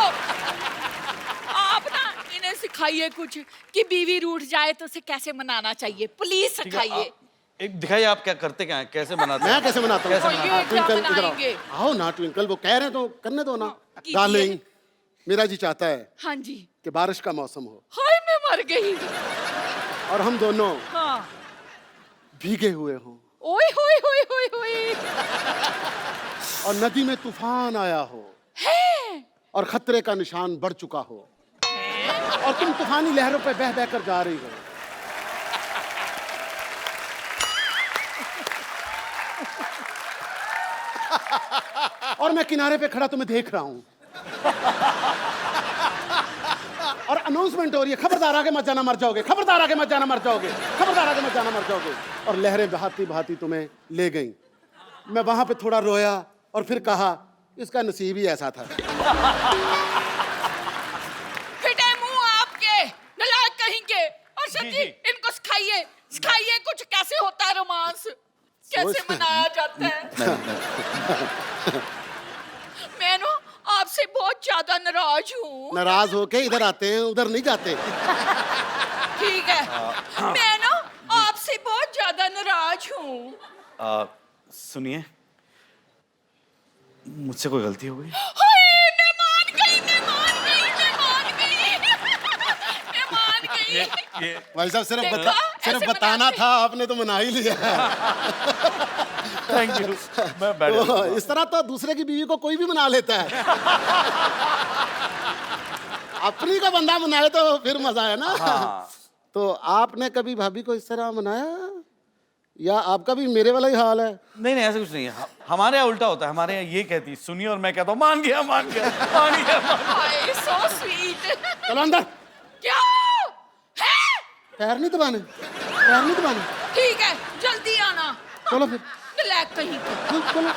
आप ना, इन्हें सिखाइए कुछ कि बीवी रूठ जाए तो उसे कैसे मनाना चाहिए, प्लीज सिखाइए। एक दिखाइए आप क्या करते, क्या है, कैसे बनाते मैं कैसे बनाता हूँ? ये क्या बनाएंगे? आओ ना ट्विंकल, वो कह रहे हैं तो करने दो ना। डार्लिंग, मेरा जी चाहता है हाँ जी, कि बारिश का मौसम हो हाय मैं मर गई। और हम दोनों हाँ। भीगे हुए हों ओए होए होए होए होए। और नदी में तूफान आया हो है? और खतरे का निशान बढ़ चुका हो और तुम तूफानी लहरों पे बह बह कर जा रही हो। और मैं किनारे पे खड़ा तुम्हें देख रहा हूं और अनाउंसमेंट हो रही है, खबरदार आगे मत जाना मर जाओगे, खबरदार आगे मत जाना मर जाओगे, खबरदार आगे मत जाना मर जाओगे। और लहरें बहाती बहाती तुम्हें ले गईं। मैं वहां पे थोड़ा रोया और फिर कहा इसका नसीब ही ऐसा था। फिटे मुंह आपके, नालायक कहेंगे। और सच्ची इनको सिखाइए, सिखाइए कुछ कैसे होता है रोमांस, कैसे मनाया जाता है। मैं ना आपसे बहुत ज्यादा नाराज हूँ। नाराज होके इधर आते हैं, उधर नहीं जाते। ठीक है, मैं ना आपसे बहुत ज्यादा नाराज हूँ। सुनिए, मुझसे कोई गलती हो गई? हाय, मैं मान गई, मैं मान गई, मैं मान गई, मैं मान गई। भाई साहब सिर्फ देखा? सिर्फ ऐसे बताना था, आपने तो मना ही लिया। Thank you. मैं बैठ जाता हूँ। इस तरह तो दूसरे की बीवी को कोई भी मना लेता है। अपनी का बंदा मनाए तो फिर मजा है ना। हाँ। तो आपने कभी भाभी को इस तरह मनाया या आपका भी मेरे वाला ही हाल है? नहीं नहीं, ऐसा कुछ नहीं है। हमारे यहाँ उल्टा होता है, हमारे यहाँ ये कहती सुनिए और मैं कहता हूँ मान गया मान गया मान गया। हाय, so sweet। चलो अंदर। क्या है? पैर नहीं दबाने, पैर नहीं दबाने। ठीक है, जल्दी आना। चलो फिर। नालायक कहीं के। चलो।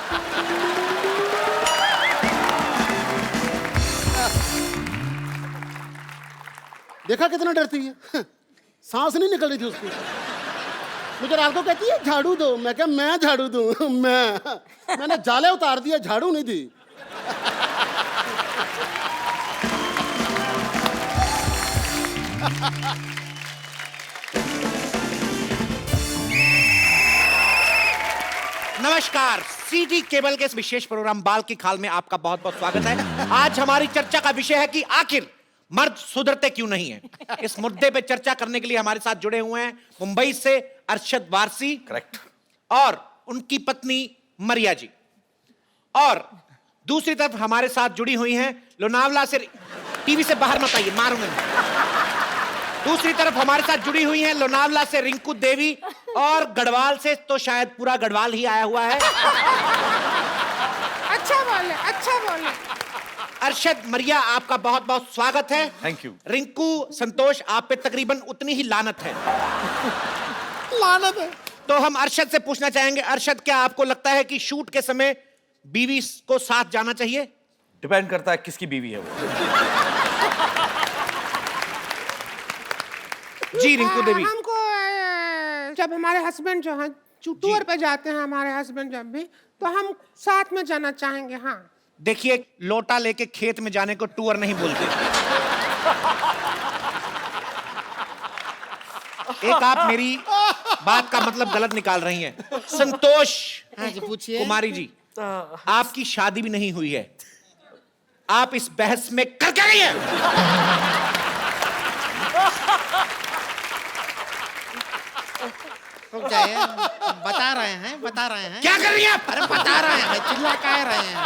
देखा कितना डरती है, सांस नहीं निकल रही थी उसकी। मुझे रात को कहती है झाड़ू दो, मैं क्या मैं झाड़ू दूं? मैंने जाले उतार दिया, झाड़ू नहीं दी। नमस्कार, सीडी केबल के इस विशेष प्रोग्राम बाल की खाल में आपका बहुत बहुत स्वागत है। आज हमारी चर्चा का विषय है कि आखिर मर्द सुधरते क्यों नहीं है। इस मुद्दे पे चर्चा करने के लिए हमारे साथ जुड़े हुए हैं मुंबई से अरशद वारसी, करेक्ट, और उनकी पत्नी मरिया जी। और दूसरी तरफ हमारे साथ जुड़ी हुई हैं लोनावला से, टीवी से बाहर मत आइए, मारूंगा मैं। दूसरी तरफ हमारे साथ जुड़ी हुई हैं लोनावला से रिंकू देवी, और गढ़वाल से तो शायद पूरा गढ़वाल ही आया हुआ है। अच्छा बोले, अच्छा बोले। अरशद, मरिया, आपका बहुत बहुत स्वागत है। Thank you. रिंकू, संतोष, आप पे तकरीबन उतनी ही लानत है। लानत है। तो हम अरशद से पूछना चाहेंगे, अरशद क्या आपको लगता है कि शूट के समय बीवी को साथ जाना चाहिए? डिपेंड करता है किसकी बीवी है वो। जी रिंकू देवी। हमको जब हमारे हस्बैंड जो हैं टूर पे जाते हैं, हमारे हस्बैंड जब भी, तो हम साथ में जाना चाहेंगे। हाँ, देखिए, लोटा लेके खेत में जाने को टूर नहीं बोलते। एक आप मेरी बात का मतलब गलत निकाल रही हैं। संतोष, हाँ जी, पूछिए। कुमारी जी, आपकी शादी भी नहीं हुई है, आप इस बहस में कर क्या रही हैं? रुक जाइए, बता रहे हैं। क्या कर रही हैं आप? अरे बता रहे हैं, चिल्ला कह रहे हैं।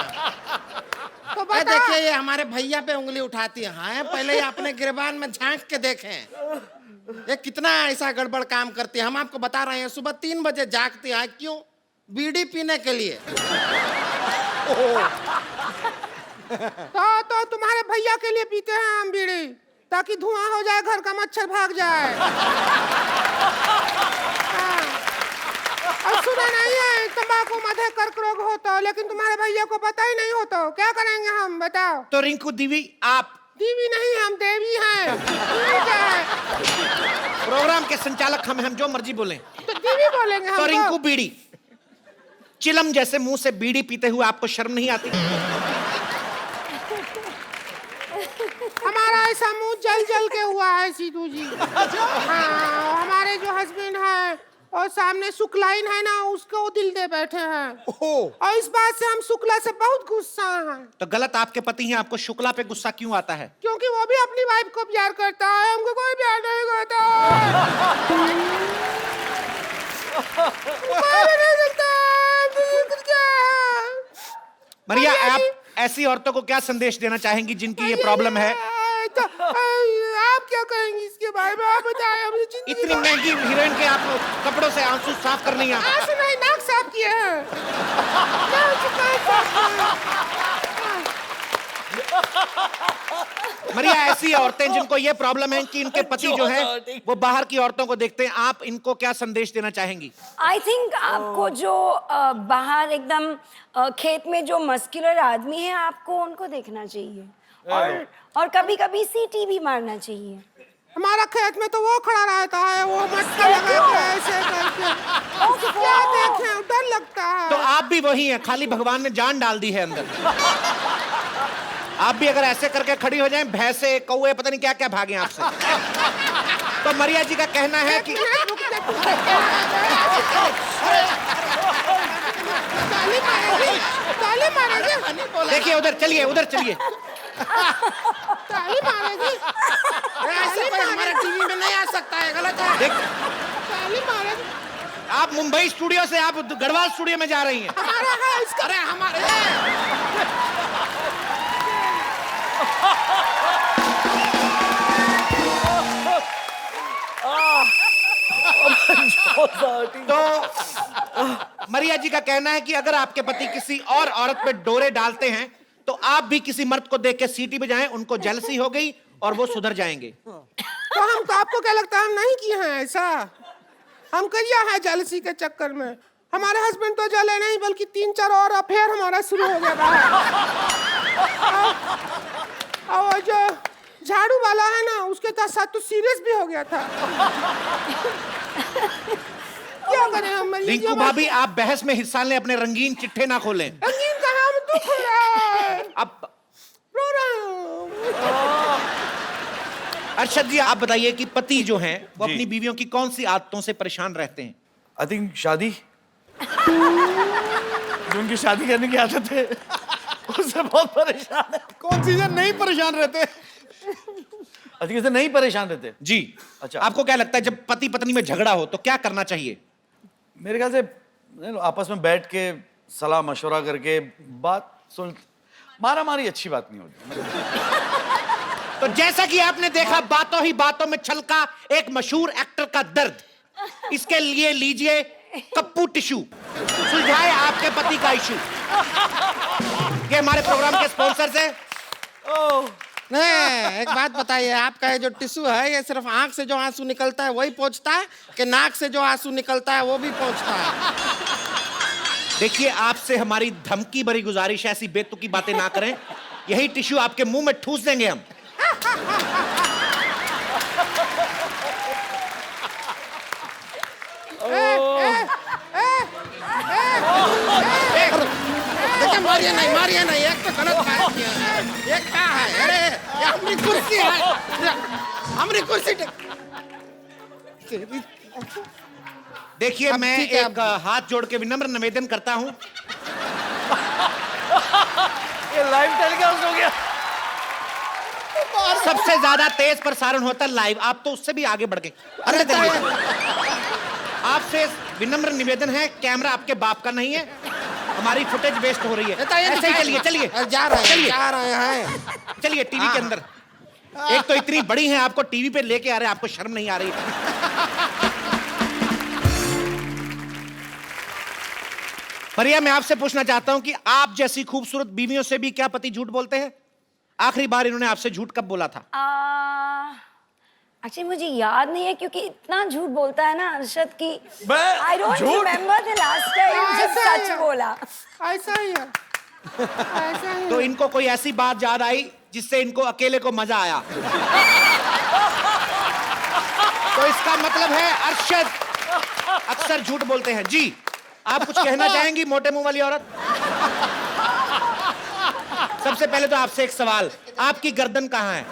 तो अरे देखिए, ये हमारे भैया पे उंगली उठाती है। पहले ये अपने गिरबान में झांक के देखें, ये कितना ऐसा गड़बड़ काम करती है। हम आपको बता रहे हैं, सुबह 3 बजे जागती है। क्यों? बीड़ी पीने के लिए। तो तुम्हारे भैया के लिए पीते हैं हम बीड़ी, ताकि धुआं हो जाए, घर का मच्छर भाग जाए। हाँ। और सुना नहीं है तंबाकू मध्य कर्क रोग होता, लेकिन तुम्हारे भैया को पता ही नहीं होता। क्या करेंगे हम, बताओ? तो रिंकू देवी, आप देवी नहीं, हम देवी हैं। देवी क्या है? प्रोग्राम के संचालक हम जो मर्जी बोलें। तो देवी बोलेंगे हम। तो रिंकू, बीड़ी, चिलम जैसे मुंह से बीड़ी पीते हुए आपको शर्म नहीं आती? हमारा ऐसा मुंह जल जल के हुआ है सीधू जी। हाँ, हमारे जो हस्बैंड हैं और सामने शुक्लाइन है ना, उसको दिल दे बैठे हैं। और इस बात से हम शुक्ला से बहुत गुस्सा हैं। तो गलत आपके पति हैं, आपको शुक्ला पे गुस्सा क्यों आता है? क्योंकि वो भी अपनी वाइफ को प्यार करता है, हमको कोई प्यार नहीं करता। मरिया, आप ऐसी औरतों को क्या संदेश देना चाहेंगी जिनकी ये प्रॉब्लम है? तो आप क्या कहेंगी इसके बारे में, आप बताएं मुझे। इतनी महंगी हीरोइन के आप कपड़ों से आंसू साफ कर नहीं आता? आंसू नहीं, नाक साफ किए हैं। मरिया, ऐसी औरतें जिनको ये प्रॉब्लम है कि इनके पति जो है वो बाहर की औरतों को देखते हैं, आप इनको क्या संदेश देना चाहेंगी? आई थिंक आपको जो बाहर एकदम खेत में जो मस्कुलर आदमी है, आपको उनको देखना चाहिए, और कभी कभी सीटी भी मारना चाहिए। हमारा खेत में तो वो खड़ा रहता है, वो मटका लगा के ऐसे करके। क्या देखें, डर लगता है। तो आप भी वही हैं, खाली भगवान ने जान डाल दी है अंदर। आप भी अगर ऐसे करके खड़ी हो जाएं, भैंसे, कौवे, पता नहीं क्या क्या भागे आपसे। तो मरिया जी का कहना है कि देखिए, उधर चलिए, उधर चलिए। ताली मारेगी। ऐसे कोई हमारे टीवी में नहीं आ सकता है, गलत है। ताली मारेगी। आप मुंबई स्टूडियो से आप गढ़वाल स्टूडियो में जा रही हैं। हमारा है इसका। अरे हमारे तो मरिया जी का कहना है कि अगर आपके पति किसी और औरत पे डोरे डालते हैं, तो आप भी किसी मर्द को देख के सीटी बजाएं, उनको जेलसी हो गई और वो सुधर जाएंगे। तो हम तो, आपको क्या लगता है हम नहीं किए हैं ऐसा? हम किया है जेलसी के चक्कर में। हमारे हस्बैंड तो जले नहीं, बल्कि 3-4 और अफेयर हमारा शुरू हो गया था। और जो झाड़ू वाला है ना, उसके साथ तो सीरियस भी हो गया था। क्या करें हम? रिंकू भाभी, आप बहस में हिस्सा लें, अपने रंगीन चिट्ठे ना खोलें। रंगीन का नाम तो खुला है। अब अरशद जी, आप बताइए कि पति जो हैं वो अपनी बीवियों की कौन सी आदतों से परेशान रहते हैं? आई थिंक शादी, जो उनकी शादी करने की आदत है, उससे बहुत परेशान है। कौन सी नहीं परेशान रहते? अधिक से नहीं परेशान रहते जी। अच्छा, आपको क्या लगता है जब पति पत्नी में झगड़ा हो तो क्या करना चाहिए? मेरे ख्याल से आपस में बैठ के सलाह मशवरा करके बात सुन, मारा मारी अच्छी बात नहीं होती। तो जैसा कि आपने देखा, बातों ही बातों में छलका एक मशहूर एक्टर का दर्द। इसके लिए लीजिए कप्पू टिश्यू, सुलझाए आपके पति का इशू। ये हमारे प्रोग्राम के स्पॉन्सर्स हैं। नहीं, एक बात बताइए, आपका ये जो टिश्यू है, ये सिर्फ आंख से जो आंसू निकलता है वही पहुंचता है कि नाक से जो आंसू निकलता है वो भी पहुंचता है? देखिए, आपसे हमारी धमकी भरी गुजारिश है, ऐसी बेतुकी बातें ना करें। यही टिश्यू आपके मुंह में ठूस देंगे हम। देखिए, मारिए नहीं, एक तो गलत बात किया है। ये क्या है? अरे ये हमारी कुर्सी है, हमारी कुर्सी। देखिए, मैं एक हाथ जोड़ के विनम्र निवेदन करता हूं। ये लाइव टेलीकास्ट हो गया। सबसे ज्यादा तेज प्रसारण होता है लाइव, आप तो उससे भी आगे बढ़ गए। अरे आपसे विनम्र निवेदन है, कैमरा आपके बाप का नहीं है, हमारी फुटेज वेस्ट हो रही है। ऐसे ही चलिए जा रहे हैं चलिए टीवी के अंदर। एक तो इतनी बड़ी है, आपको टीवी पे लेके आ रहे हैं, आपको शर्म नहीं आ रही? परिया, मैं आपसे पूछना चाहता हूं कि आप जैसी खूबसूरत बीवियों से भी क्या पति झूठ बोलते हैं? आखिरी बार इन्होंने आपसे झूठ कब बोला था? एक्चुअली मुझे याद नहीं है, क्योंकि इतना झूठ बोलता है ना अरशद की। आई डोंट झूठ? रिमेम्बर द लास्ट टाइम जब सच बोला। ऐसा ही है, ऐसा ही है। तो इनको कोई ऐसी बात याद आई जिससे इनको अकेले को मजा आया? तो इसका मतलब है अरशद अक्सर झूठ बोलते हैं। जी, आप कुछ कहना चाहेंगी मोटे मुंह वाली औरत? सबसे पहले तो आपसे एक सवाल, आपकी गर्दन कहाँ है?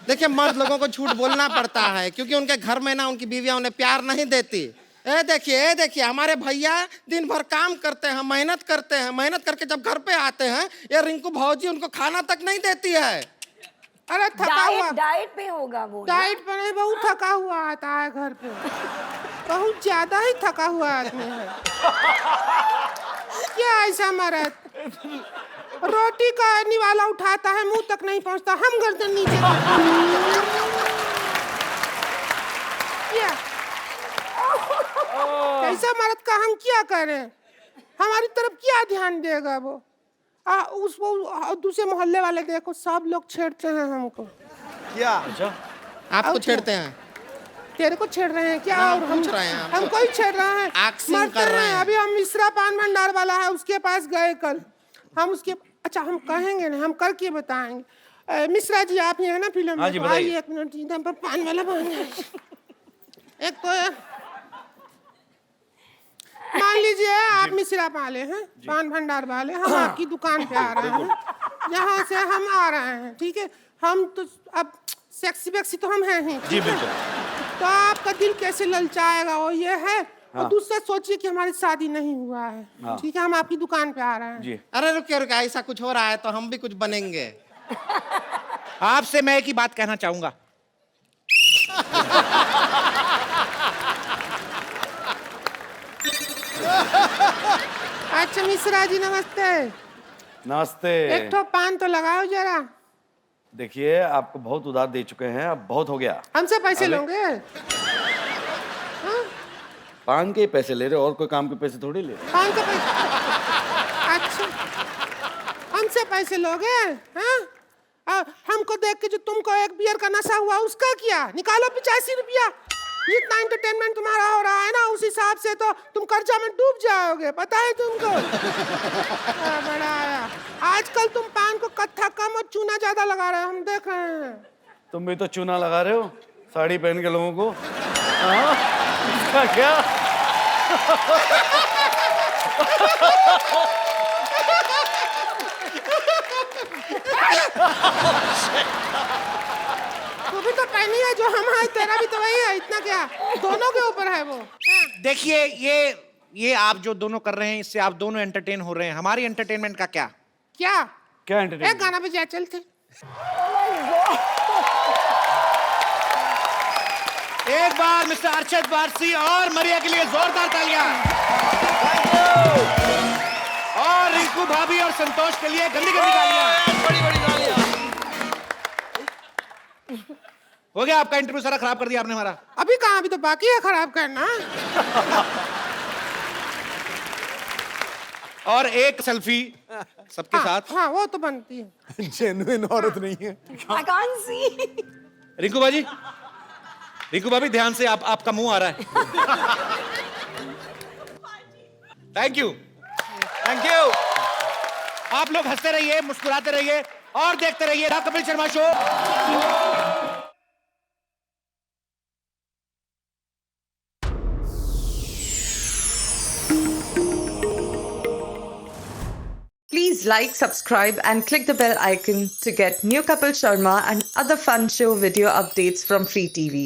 देखिए, मर्द लोगों को झूठ बोलना पड़ता है क्योंकि उनके घर में ना उनकी बीवियां उन्हें प्यार नहीं देती। ए देखिए हमारे भैया दिन भर काम करते हैं, मेहनत करते हैं, मेहनत करके जब घर पे आते हैं, ये रिंकू भौजी उनको खाना तक नहीं देती है। अरे थका हुआ, डाइट पे होगा वो ना? डाइट पे नहीं, बहुत थका हुआ आता है घर पे, बहुत ज्यादा ही थका हुआ आदमी है। क्या ऐसा मरद रोटी का निवाला उठाता है, मुंह तक नहीं पहुंचता, हम गर्दन नीचे क्या? ऐसा मर्द का हम क्या करें? हमारी तरफ क्या ध्यान देगा वो? उसको दूसरे मोहल्ले वाले देखो, सब लोग छेड़ते हैं हमको। क्या? अच्छा, आपको छेड़ते हैं? तेरे को छेड़ रहे हैं क्या? हाँ, और हम पूछ रहे हैं हमको ही छेड़ रहे हैं, एक्सिंग कर रहे हैं। अभी हम मिश्रा पान भंडार वाला है, उसके पास गए कल। हम उसके, अच्छा हम कहेंगे ना, हम करके बताएंगे। मिश्रा जी, आप ही है ना फिल्म हाँ जी, में? बताइए। एक मिनट, एकदम पर पान वाला पान है। एक तो मान लीजिए आप मिश्रा वाले हैं, पान भंडार वाले, हम आपकी दुकान पे आ रहे हैं, यहाँ से हम आ रहे हैं, ठीक है? हम तो अब सेक्सी वेक्सी तो हम हैं ही, जी बिल्कुल। तो आपका दिल कैसे ललचाएगा, वो ये है। और दूसरा सोचिए कि हमारी शादी नहीं हुआ है, ठीक है? हम आपकी दुकान पे आ रहे हैं जी। अरे रुकिए, ऐसा कुछ हो रहा है तो हम भी कुछ बनेंगे। आपसे मैं एक ही बात कहना चाहूंगा। अच्छा मिश्रा जी, नमस्ते। नमस्ते। एक ठो पान तो लगाओ जरा। देखिए, आपको बहुत उधार दे चुके हैं, अब बहुत हो गया। हमसे पैसे लोगे? पान के ही पैसे ले रहे हो, और कोई काम के पैसे थोड़ी ले रहे। पान का पैसा? अच्छा, हमसे पैसे लोगे? हाँ, हमको देख के जो तुमको एक बियर का नशा हुआ, उसका क्या? निकालो 85 रुपया। जितना एंटरटेनमेंट तुम्हारा हो रहा है ना, उस हिसाब से तो तुम कर्जा में डूब जाओगे, पता है तुमको? बड़ा आया। आजकल तुम पान को कत्था कम और चूना ज्यादा लगा रहे हो, हम देख रहे हैं। तुम भी तो चूना लगा रहे हो साड़ी पहन के लोगों को। इसका क्या? तू भी तो पहनी है जो हम है, तेरा भी तो वही है, इतना क्या? दोनों के ऊपर है वो। देखिए, ये आप जो दोनों कर रहे हैं, इससे आप दोनों एंटरटेन हो रहे हैं। हमारी एंटरटेनमेंट का क्या? क्या एंटरटेनमेंट? एक गाना पे जा चलते। एक बार मिस्टर अरशद वारसी और मरिया के लिए जोरदार तालियां। और रिंकू भाभी और संतोष के लिए गंदी गंदी तालियां। बड़ी बड़ी तालियां। हो गया आपका इंटरव्यू, सारा खराब कर दिया आपने हमारा। अभी कहाँ, अभी तो बाकी है खराब करना। और एक सेल्फी सबके साथ। हाँ वो तो बनती है। जेन्युइन औरत नहीं है। I can't see. रिंकू बाजी, रिंकू भाभी ध्यान से, आपका मुंह आ रहा है। Thank you, thank you. आप लोग हंसते रहिए, मुस्कुराते रहिए और देखते रहिए the Kapil Sharma show. Please like, subscribe and click the bell icon to get new Kapil Sharma and other fun show video updates from Free TV.